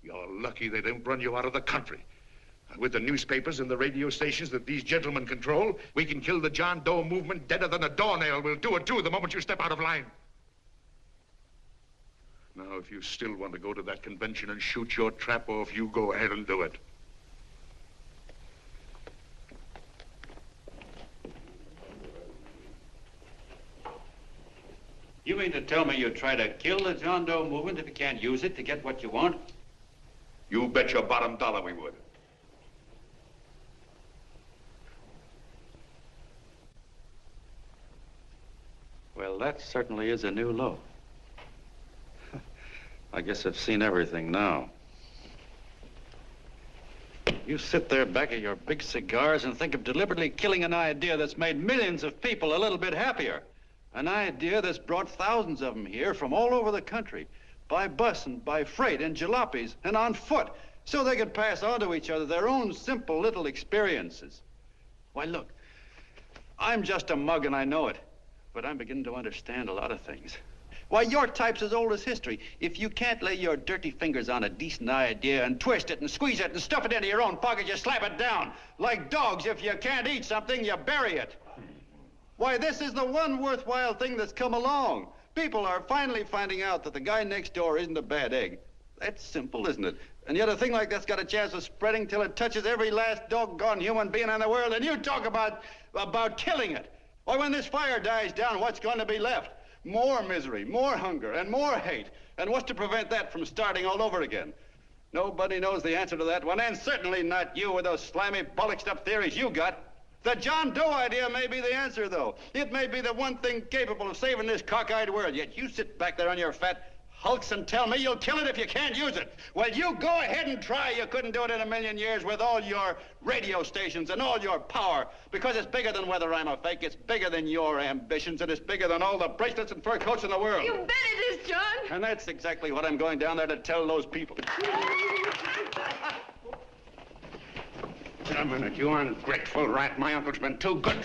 You're lucky they don't run you out of the country. With the newspapers and the radio stations that these gentlemen control, we can kill the John Doe movement deader than a doornail. We'll do it, too, the moment you step out of line. Now, if you still want to go to that convention and shoot your trap off, you go ahead and do it. You mean to tell me you'd try to kill the John Doe movement if you can't use it to get what you want? You bet your bottom dollar we would. Well, that certainly is a new low. I guess I've seen everything now. You sit there back of your big cigars and think of deliberately killing an idea that's made millions of people a little bit happier. An idea that's brought thousands of them here from all over the country, by bus and by freight and jalopies and on foot, so they could pass on to each other their own simple little experiences. Why, look, I'm just a mug and I know it, but I'm beginning to understand a lot of things. Why, your type's as old as history. If you can't lay your dirty fingers on a decent idea and twist it and squeeze it and stuff it into your own pocket, you slap it down. Like dogs, if you can't eat something, you bury it. Why, this is the one worthwhile thing that's come along. People are finally finding out that the guy next door isn't a bad egg. That's simple, isn't it? And yet a thing like that's got a chance of spreading till it touches every last doggone human being in the world, and you talk about killing it. Why, when this fire dies down, what's going to be left? More misery, more hunger, and more hate. And what's to prevent that from starting all over again? Nobody knows the answer to that one, and certainly not you with those slimy, bollocksed-up theories you got. The John Doe idea may be the answer, though. It may be the one thing capable of saving this cockeyed world. Yet you sit back there on your fat hulks and tell me you'll kill it if you can't use it. Well, you go ahead and try. You couldn't do it in a million years with all your radio stations and all your power. Because it's bigger than whether I'm a fake. It's bigger than your ambitions, and it's bigger than all the bracelets and fur coats in the world. You bet it is, John. And that's exactly what I'm going down there to tell those people. Wait a minute, you ungrateful rat. My uncle's been too good.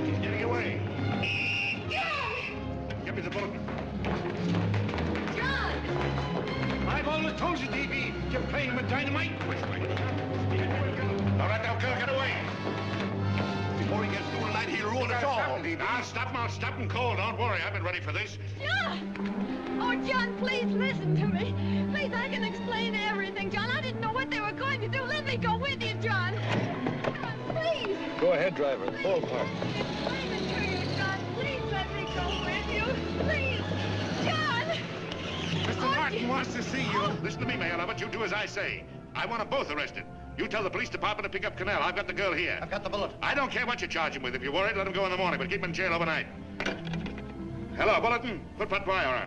He's getting away. Give me the bullet. John! I've always told you, D.B., you're playing with dynamite. Which way? All right, now, girl, get away. Before he gets through tonight, he'll ruin us all. Now, stop him cold. Don't worry, I've been ready for this. John! Oh, John, please listen to me. Please, I can explain everything, John. I didn't know what they were going to do. Let me go with you, John. John, please. Go ahead, driver. The ballpark. Explain it to you, John. Please let me go with you. Please. John! Mr. Martin wants to see you. Listen to me, Mayor Lovett. You do as I say. I want them both arrested. You tell the police department to pick up Cannell. I've got the girl here. I've got the bullet. I don't care what you charge him with. If you're worried, let him go in the morning, but keep him in jail overnight. Hello, Bulletin. Put Put Wire on.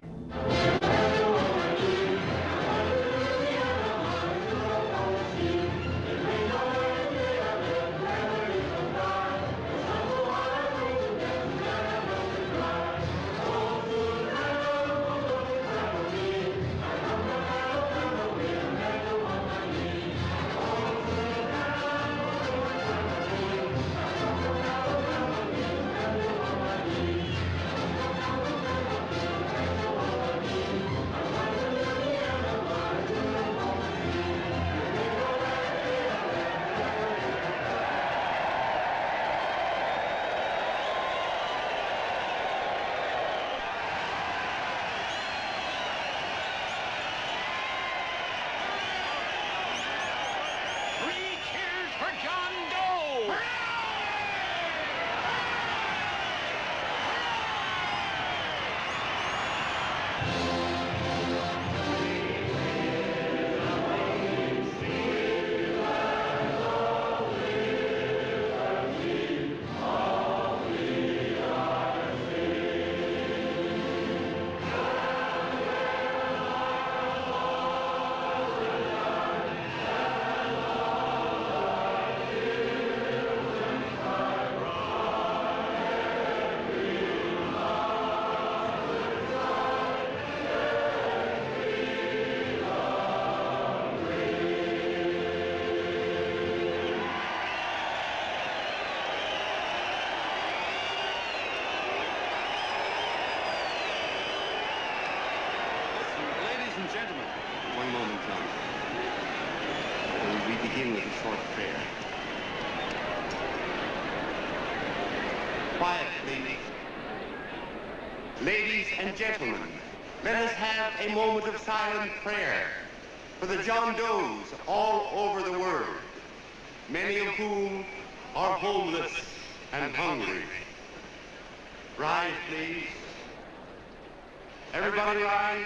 Gentlemen, one moment, John. We begin with a short prayer. Quiet, please. Ladies and gentlemen, let us have a moment of silent prayer for the John Does all over the world, many of whom are homeless and hungry. Rise, please. Everybody rise.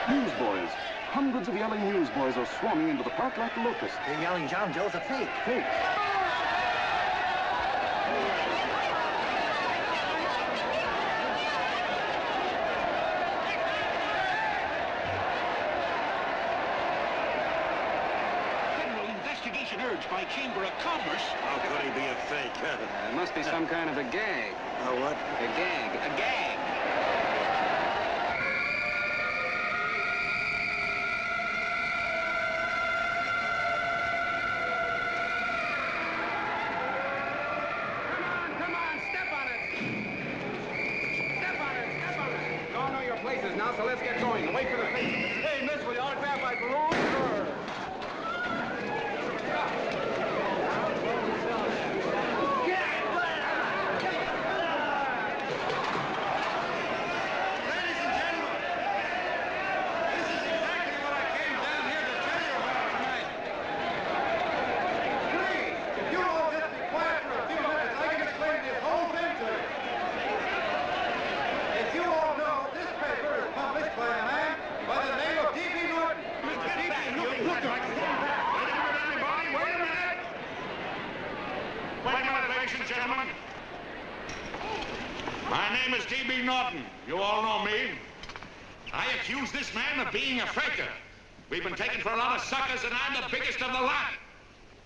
Newsboys. Hundreds of yelling newsboys are swarming into the park like locusts. They're yelling John Doe's a fake. Fake. Federal investigation urged by Chamber of Commerce. How could he be a fake? It must be some kind of a gag. A what? A gag. A gag. business now, so let's get going. Wait for the paper. Hey, miss, will you autograph my balloon? Sure. Gentlemen, my name is D.B. Norton. You all know me. I accuse this man of being a faker. We've been taken for a lot of suckers, and I'm the biggest of the lot.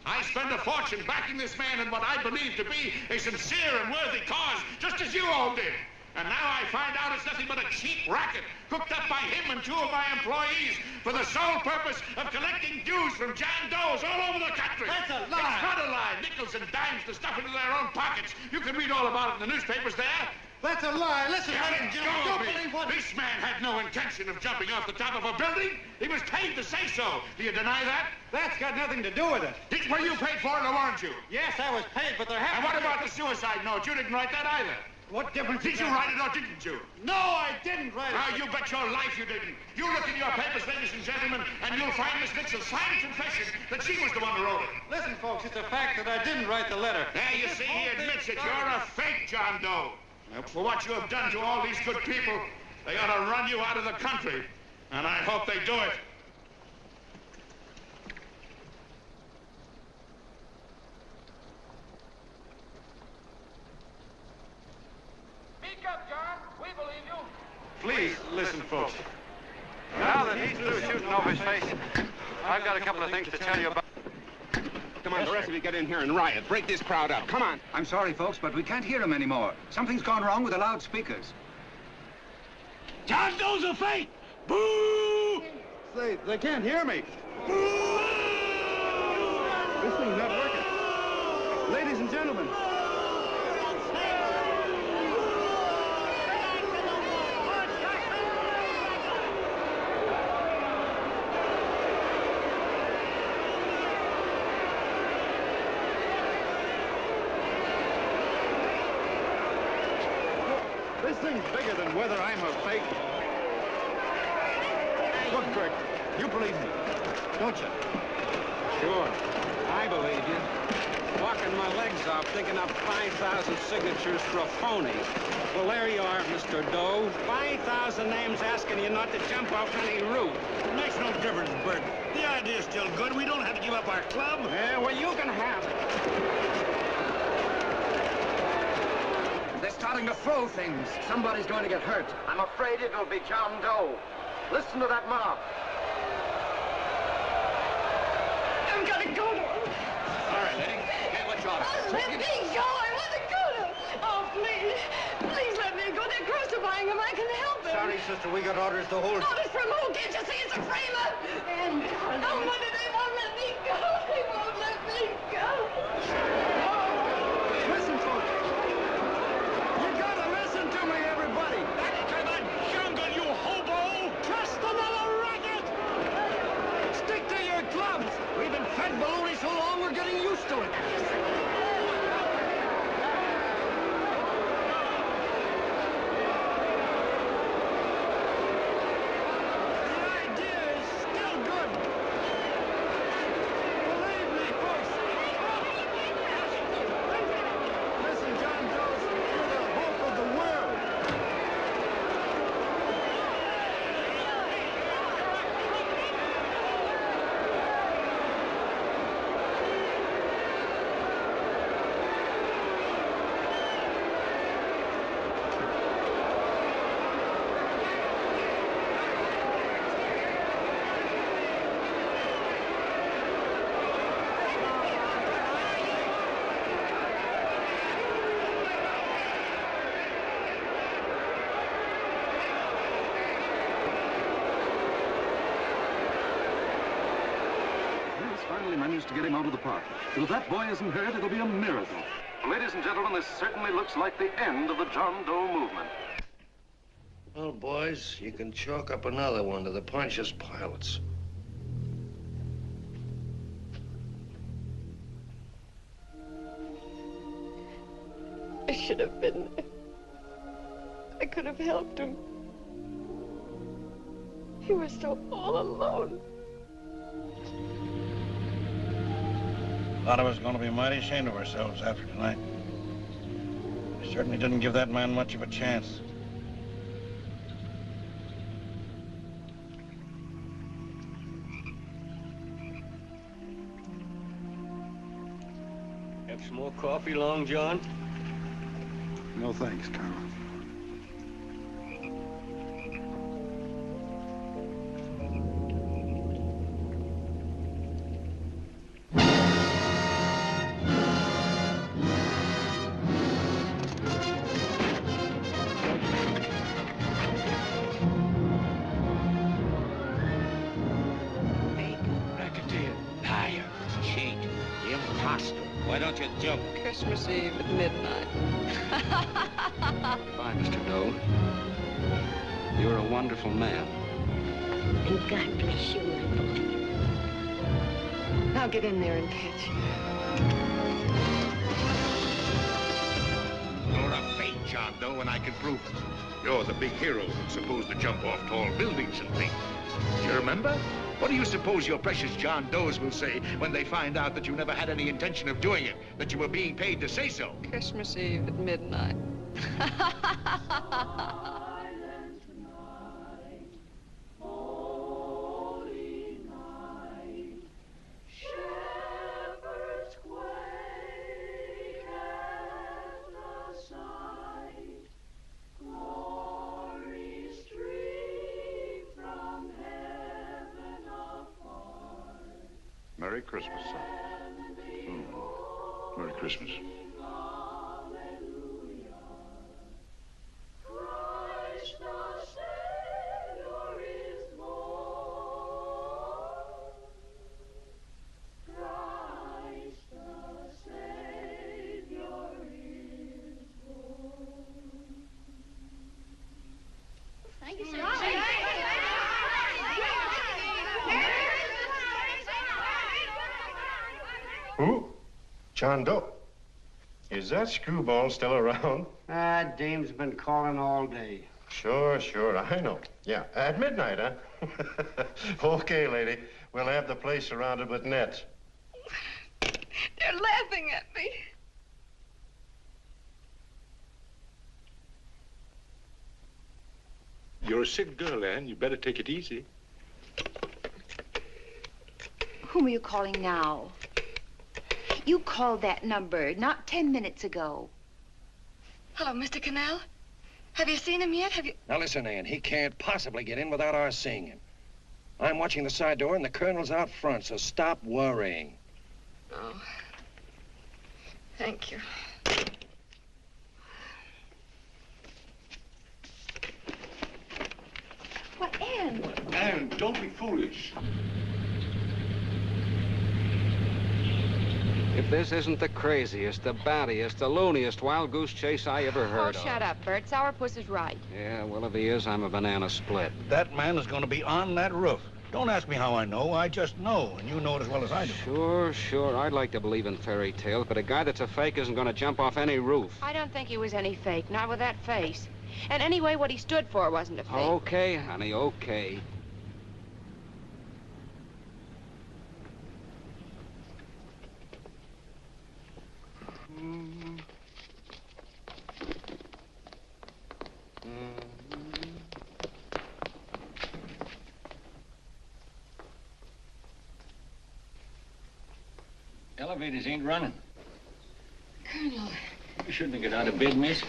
I spent a fortune backing this man in what I believe to be a sincere and worthy cause, just as you all did. And now I find out it's nothing but a cheap racket cooked up by him and two of my employees for the sole purpose of collecting dues from John Does all over the country. That's a lie. It's not a lie. Nickels and dimes to stuff into their own pockets. You can read all about it in the newspapers there. That's a lie. Listen, Let Jim, go don't of me. believe what... This man had no intention of jumping off the top of a building. He was paid to say so. Do you deny that? That's got nothing to do with it. Were you paid for it or weren't you? Yes, I was paid, but there And happened... what about the suicide note? You didn't write that either. What difference Did you write it or didn't you? No, I didn't write it. Now, you bet your life you didn't. You look in your papers, ladies and gentlemen, and you'll find Miss Nixon's signed confession that she was the one who wrote it. Listen, folks, it's a fact that I didn't write the letter. There, you see, he admits it. You're a fake, John Doe. For what you have done to all these good people, they ought to run you out of the country. And I hope they do it. Speak up, John. We believe you. Please, listen, folks. Now that he's through shooting over his face, I've got a couple of things to tell you about. Come on, the rest of you get in here and riot. Break this crowd up. Come on. I'm sorry, folks, but we can't hear him anymore. Something's gone wrong with the loudspeakers. John Doe's a fake! Boo! They can't hear me. Boo! This thing's not working. Ladies and gentlemen. This thing's bigger than whether I'm a fake. Look, Kirk, you believe me, don't you? Sure, I believe you. Walking my legs off, thinking up 5,000 signatures for a phony. Well, there you are, Mr. Doe. 5,000 names asking you not to jump off any roof. It makes no difference, Bert. The idea's still good. We don't have to give up our club. Yeah, well, you can have it. They're starting to throw things. Somebody's going to get hurt. I'm afraid it'll be John Doe. Listen to that mob. I've got to go to him. All right, lady. Hey, what's your order? Oh, let me go. I want to go to him. Oh, please. Please let me go. They're crucifying him. I can help him. Sorry, sister. We got orders to hold. Orders from who? Can't you see it's a framer? And oh, Mother, they won't let me go. They won't let me go. Listen, folks. You gotta listen to me, everybody. Back to the jungle, you hobo! Just another racket. Stick to your clubs. We've been fed baloney so long, we're getting used to it. The idea is still good. Believe me, folks. Listen, John Doe, you're the hope of the world. He's finally managed to get him out of the park. But if that boy isn't hurt, it'll be a miracle. Ladies and gentlemen, this certainly looks like the end of the John Doe movement. Well, boys, you can chalk up another one to the Pontius pilots. I should have been there. I could have helped him. He was so all alone. A lot of us are going to be mighty ashamed of ourselves after tonight. We certainly didn't give that man much of a chance. Have some more coffee, Long John? No thanks, Carl. Why don't you jump? Christmas Eve at midnight. Bye, Mr. Doe. You're a wonderful man. And God bless you, my boy. Now get in there and catch. You're a fake John Doe, and I can prove it. You're the big hero who's supposed to jump off tall buildings and things. Do you remember? What do you suppose your precious John Does will say when they find out that you never had any intention of doing it, that you were being paid to say so? Christmas Eve at midnight. Merry Christmas, son. Merry Christmas. Thank you, sir. Who? John Doe. Is that screwball still around? Dame's been calling all day. Sure, I know. Yeah, at midnight, huh? Okay, lady. We'll have the place surrounded with nets. They're laughing at me. You're a sick girl, Anne. You better take it easy. Whom are you calling now? You called that number not 10 minutes ago. Hello, Mr. Canal. Have you seen him yet? Have you... Now listen, Ann, he can't possibly get in without our seeing him. I'm watching the side door and the colonel's out front, so stop worrying. Oh. Thank you. What, Ann? Anne, don't be foolish. If this isn't the craziest, the battiest, the looniest wild goose chase I ever heard of. Oh, shut up, Bert. Sourpuss is right. Yeah, well, if he is, I'm a banana split. That man is going to be on that roof. Don't ask me how I know. I just know, and you know it as well as I do. Sure. I'd like to believe in fairy tales, but a guy that's a fake isn't going to jump off any roof. I don't think he was any fake, not with that face. And anyway, what he stood for wasn't a fake. Okay, honey, okay. Elevators ain't running. Colonel, You shouldn't get out of bed, miss.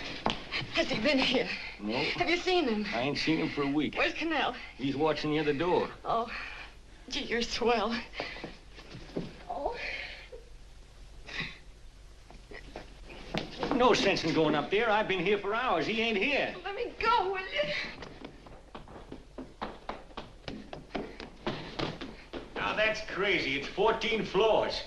has he been here? No, Have you seen him? I ain't seen him for a week. Where's Canal? He's watching the other door. Oh, gee, you're swell. Oh. No sense in going up there. I've been here for hours. He ain't here. Let me go, will you? Now, that's crazy. It's 14 floors.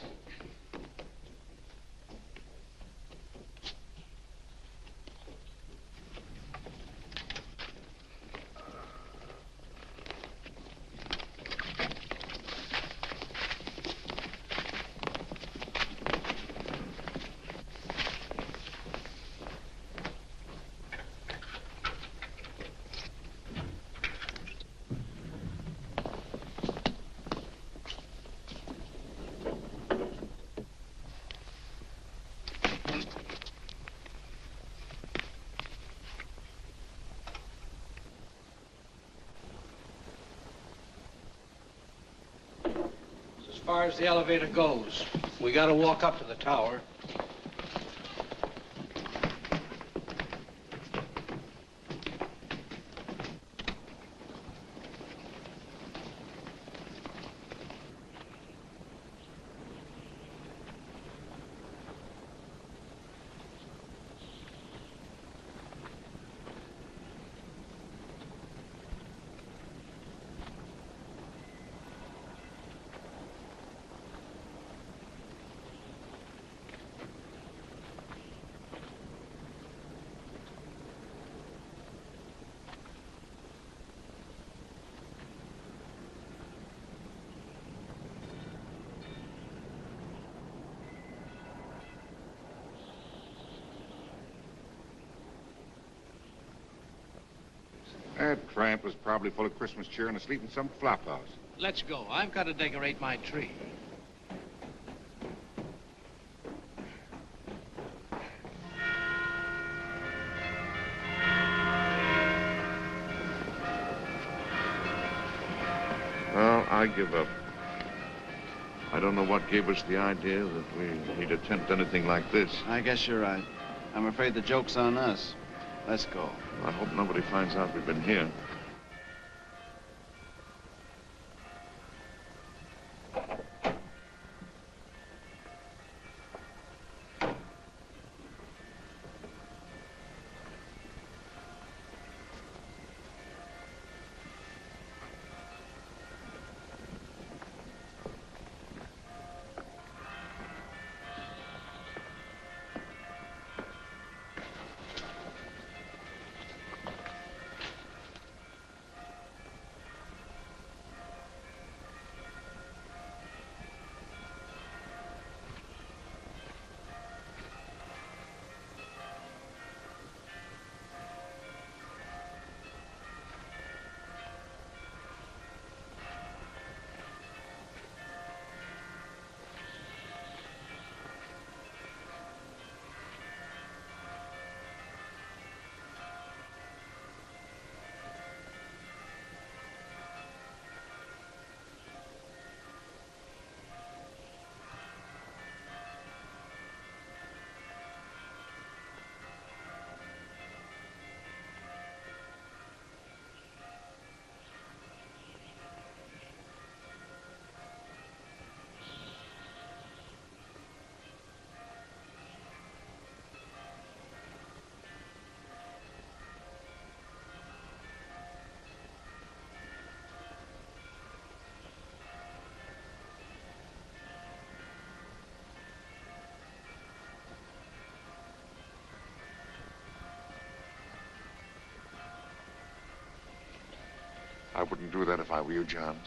far as the elevator goes. We gotta walk up to the tower. That tramp was probably full of Christmas cheer and asleep in some flop house. Let's go. I've got to decorate my tree. Well, I give up. I don't know what gave us the idea that we'd attempt anything like this. I guess you're right. I'm afraid the joke's on us. Let's go. I hope nobody finds out we've been here. I wouldn't do that if I were you, John.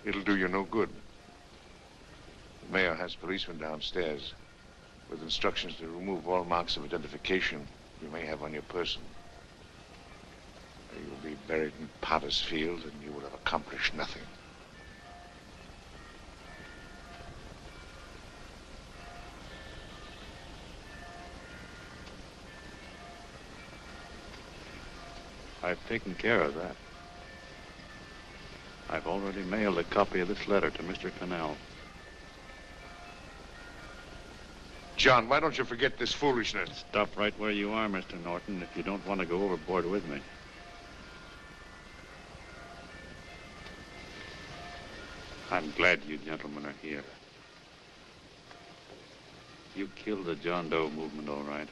It'll do you no good. The mayor has policemen downstairs with instructions to remove all marks of identification you may have on your person. You'll be buried in Potter's Field and you will have accomplished nothing. I've taken care of that. I've already mailed a copy of this letter to Mr. Cannell. John, why don't you forget this foolishness? Stop right where you are, Mr. Norton, if you don't want to go overboard with me. I'm glad you gentlemen are here. You killed the John Doe movement, all right.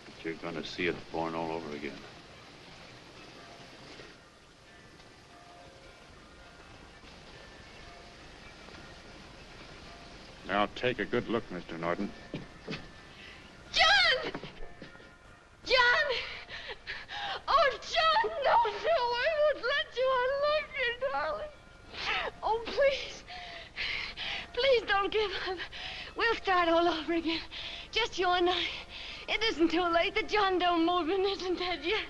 But you're going to see it born all over again. Now, take a good look, Mr. Norton. John! John! Oh, John, no, I won't let you. I love you, darling. Oh, please. Please don't give up. We'll start all over again. Just you and I. It isn't too late. The John Doe movement isn't dead yet.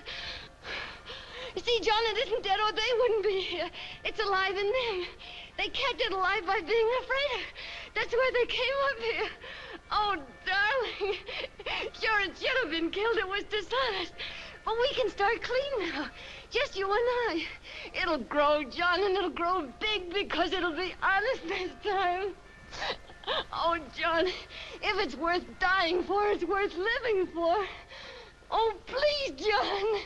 You see, John, it isn't dead or they wouldn't be here. It's alive in them. They kept it alive by being afraid of. That's why they came up here. Oh, darling. Sure, it should have been killed. It was dishonest. But we can start clean now. Just you and I. It'll grow, John, and it'll grow big because it'll be honest this time. Oh, John, if it's worth dying for, it's worth living for. Oh, please, John.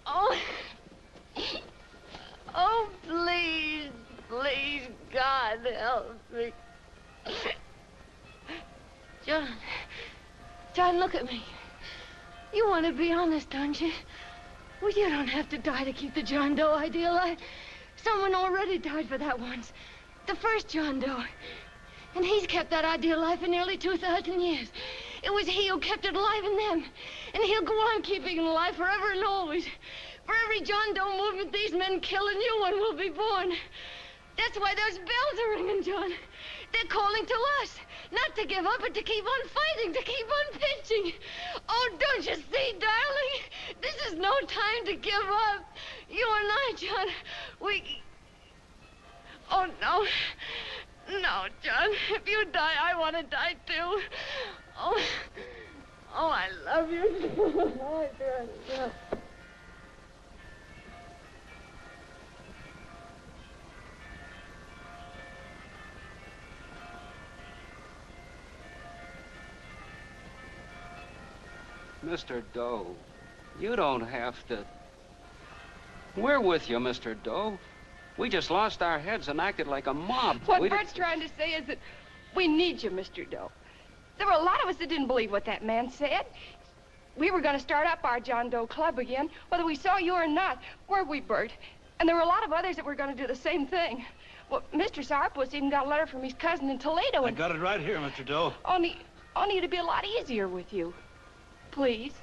Oh. Oh, please, please, God, help me. John, look at me. You want to be honest, don't you? Well, you don't have to die to keep the John Doe idea alive. Someone already died for that once. The first John Doe. And he's kept that idea alive for nearly 2,000 years. It was he who kept it alive in them. And he'll go on keeping it alive forever and always. For every John Doe movement these men kill, a new one will be born. That's why those bells are ringing, John. They're calling to us. Not to give up, but to keep on fighting, to keep on pitching. Oh, don't you see, darling? This is no time to give up. You and I, John, we... Oh, no. No, John. If you die, I want to die, too. Oh, I love you. Oh, John. Mr. Doe, you don't have to. We're with you, Mr. Doe. We just lost our heads and acted like a mob. What Bert's trying to say is that we need you, Mr. Doe. There were a lot of us that didn't believe what that man said. We were going to start up our John Doe Club again, whether we saw you or not. Weren't we, Bert? And there were a lot of others that were going to do the same thing. Well, Mr. Sourpuss even got a letter from his cousin in Toledo. I got it right here, Mr. Doe. Only it'd be a lot easier with you. Please.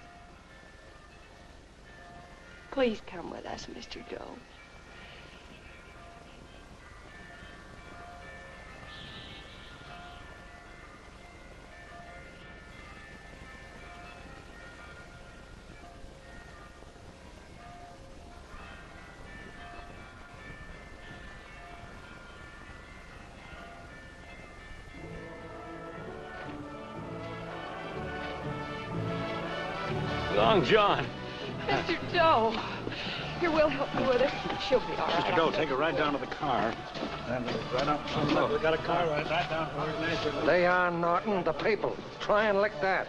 Please come with us, Mr. Doe. Long John. Mr. Doe. Here, we'll help you with her. She'll be all right. Mr. Doe, take her right down to the car. And right up. Look, we got a car right down to her. They are, Norton, the people. Try and lick that.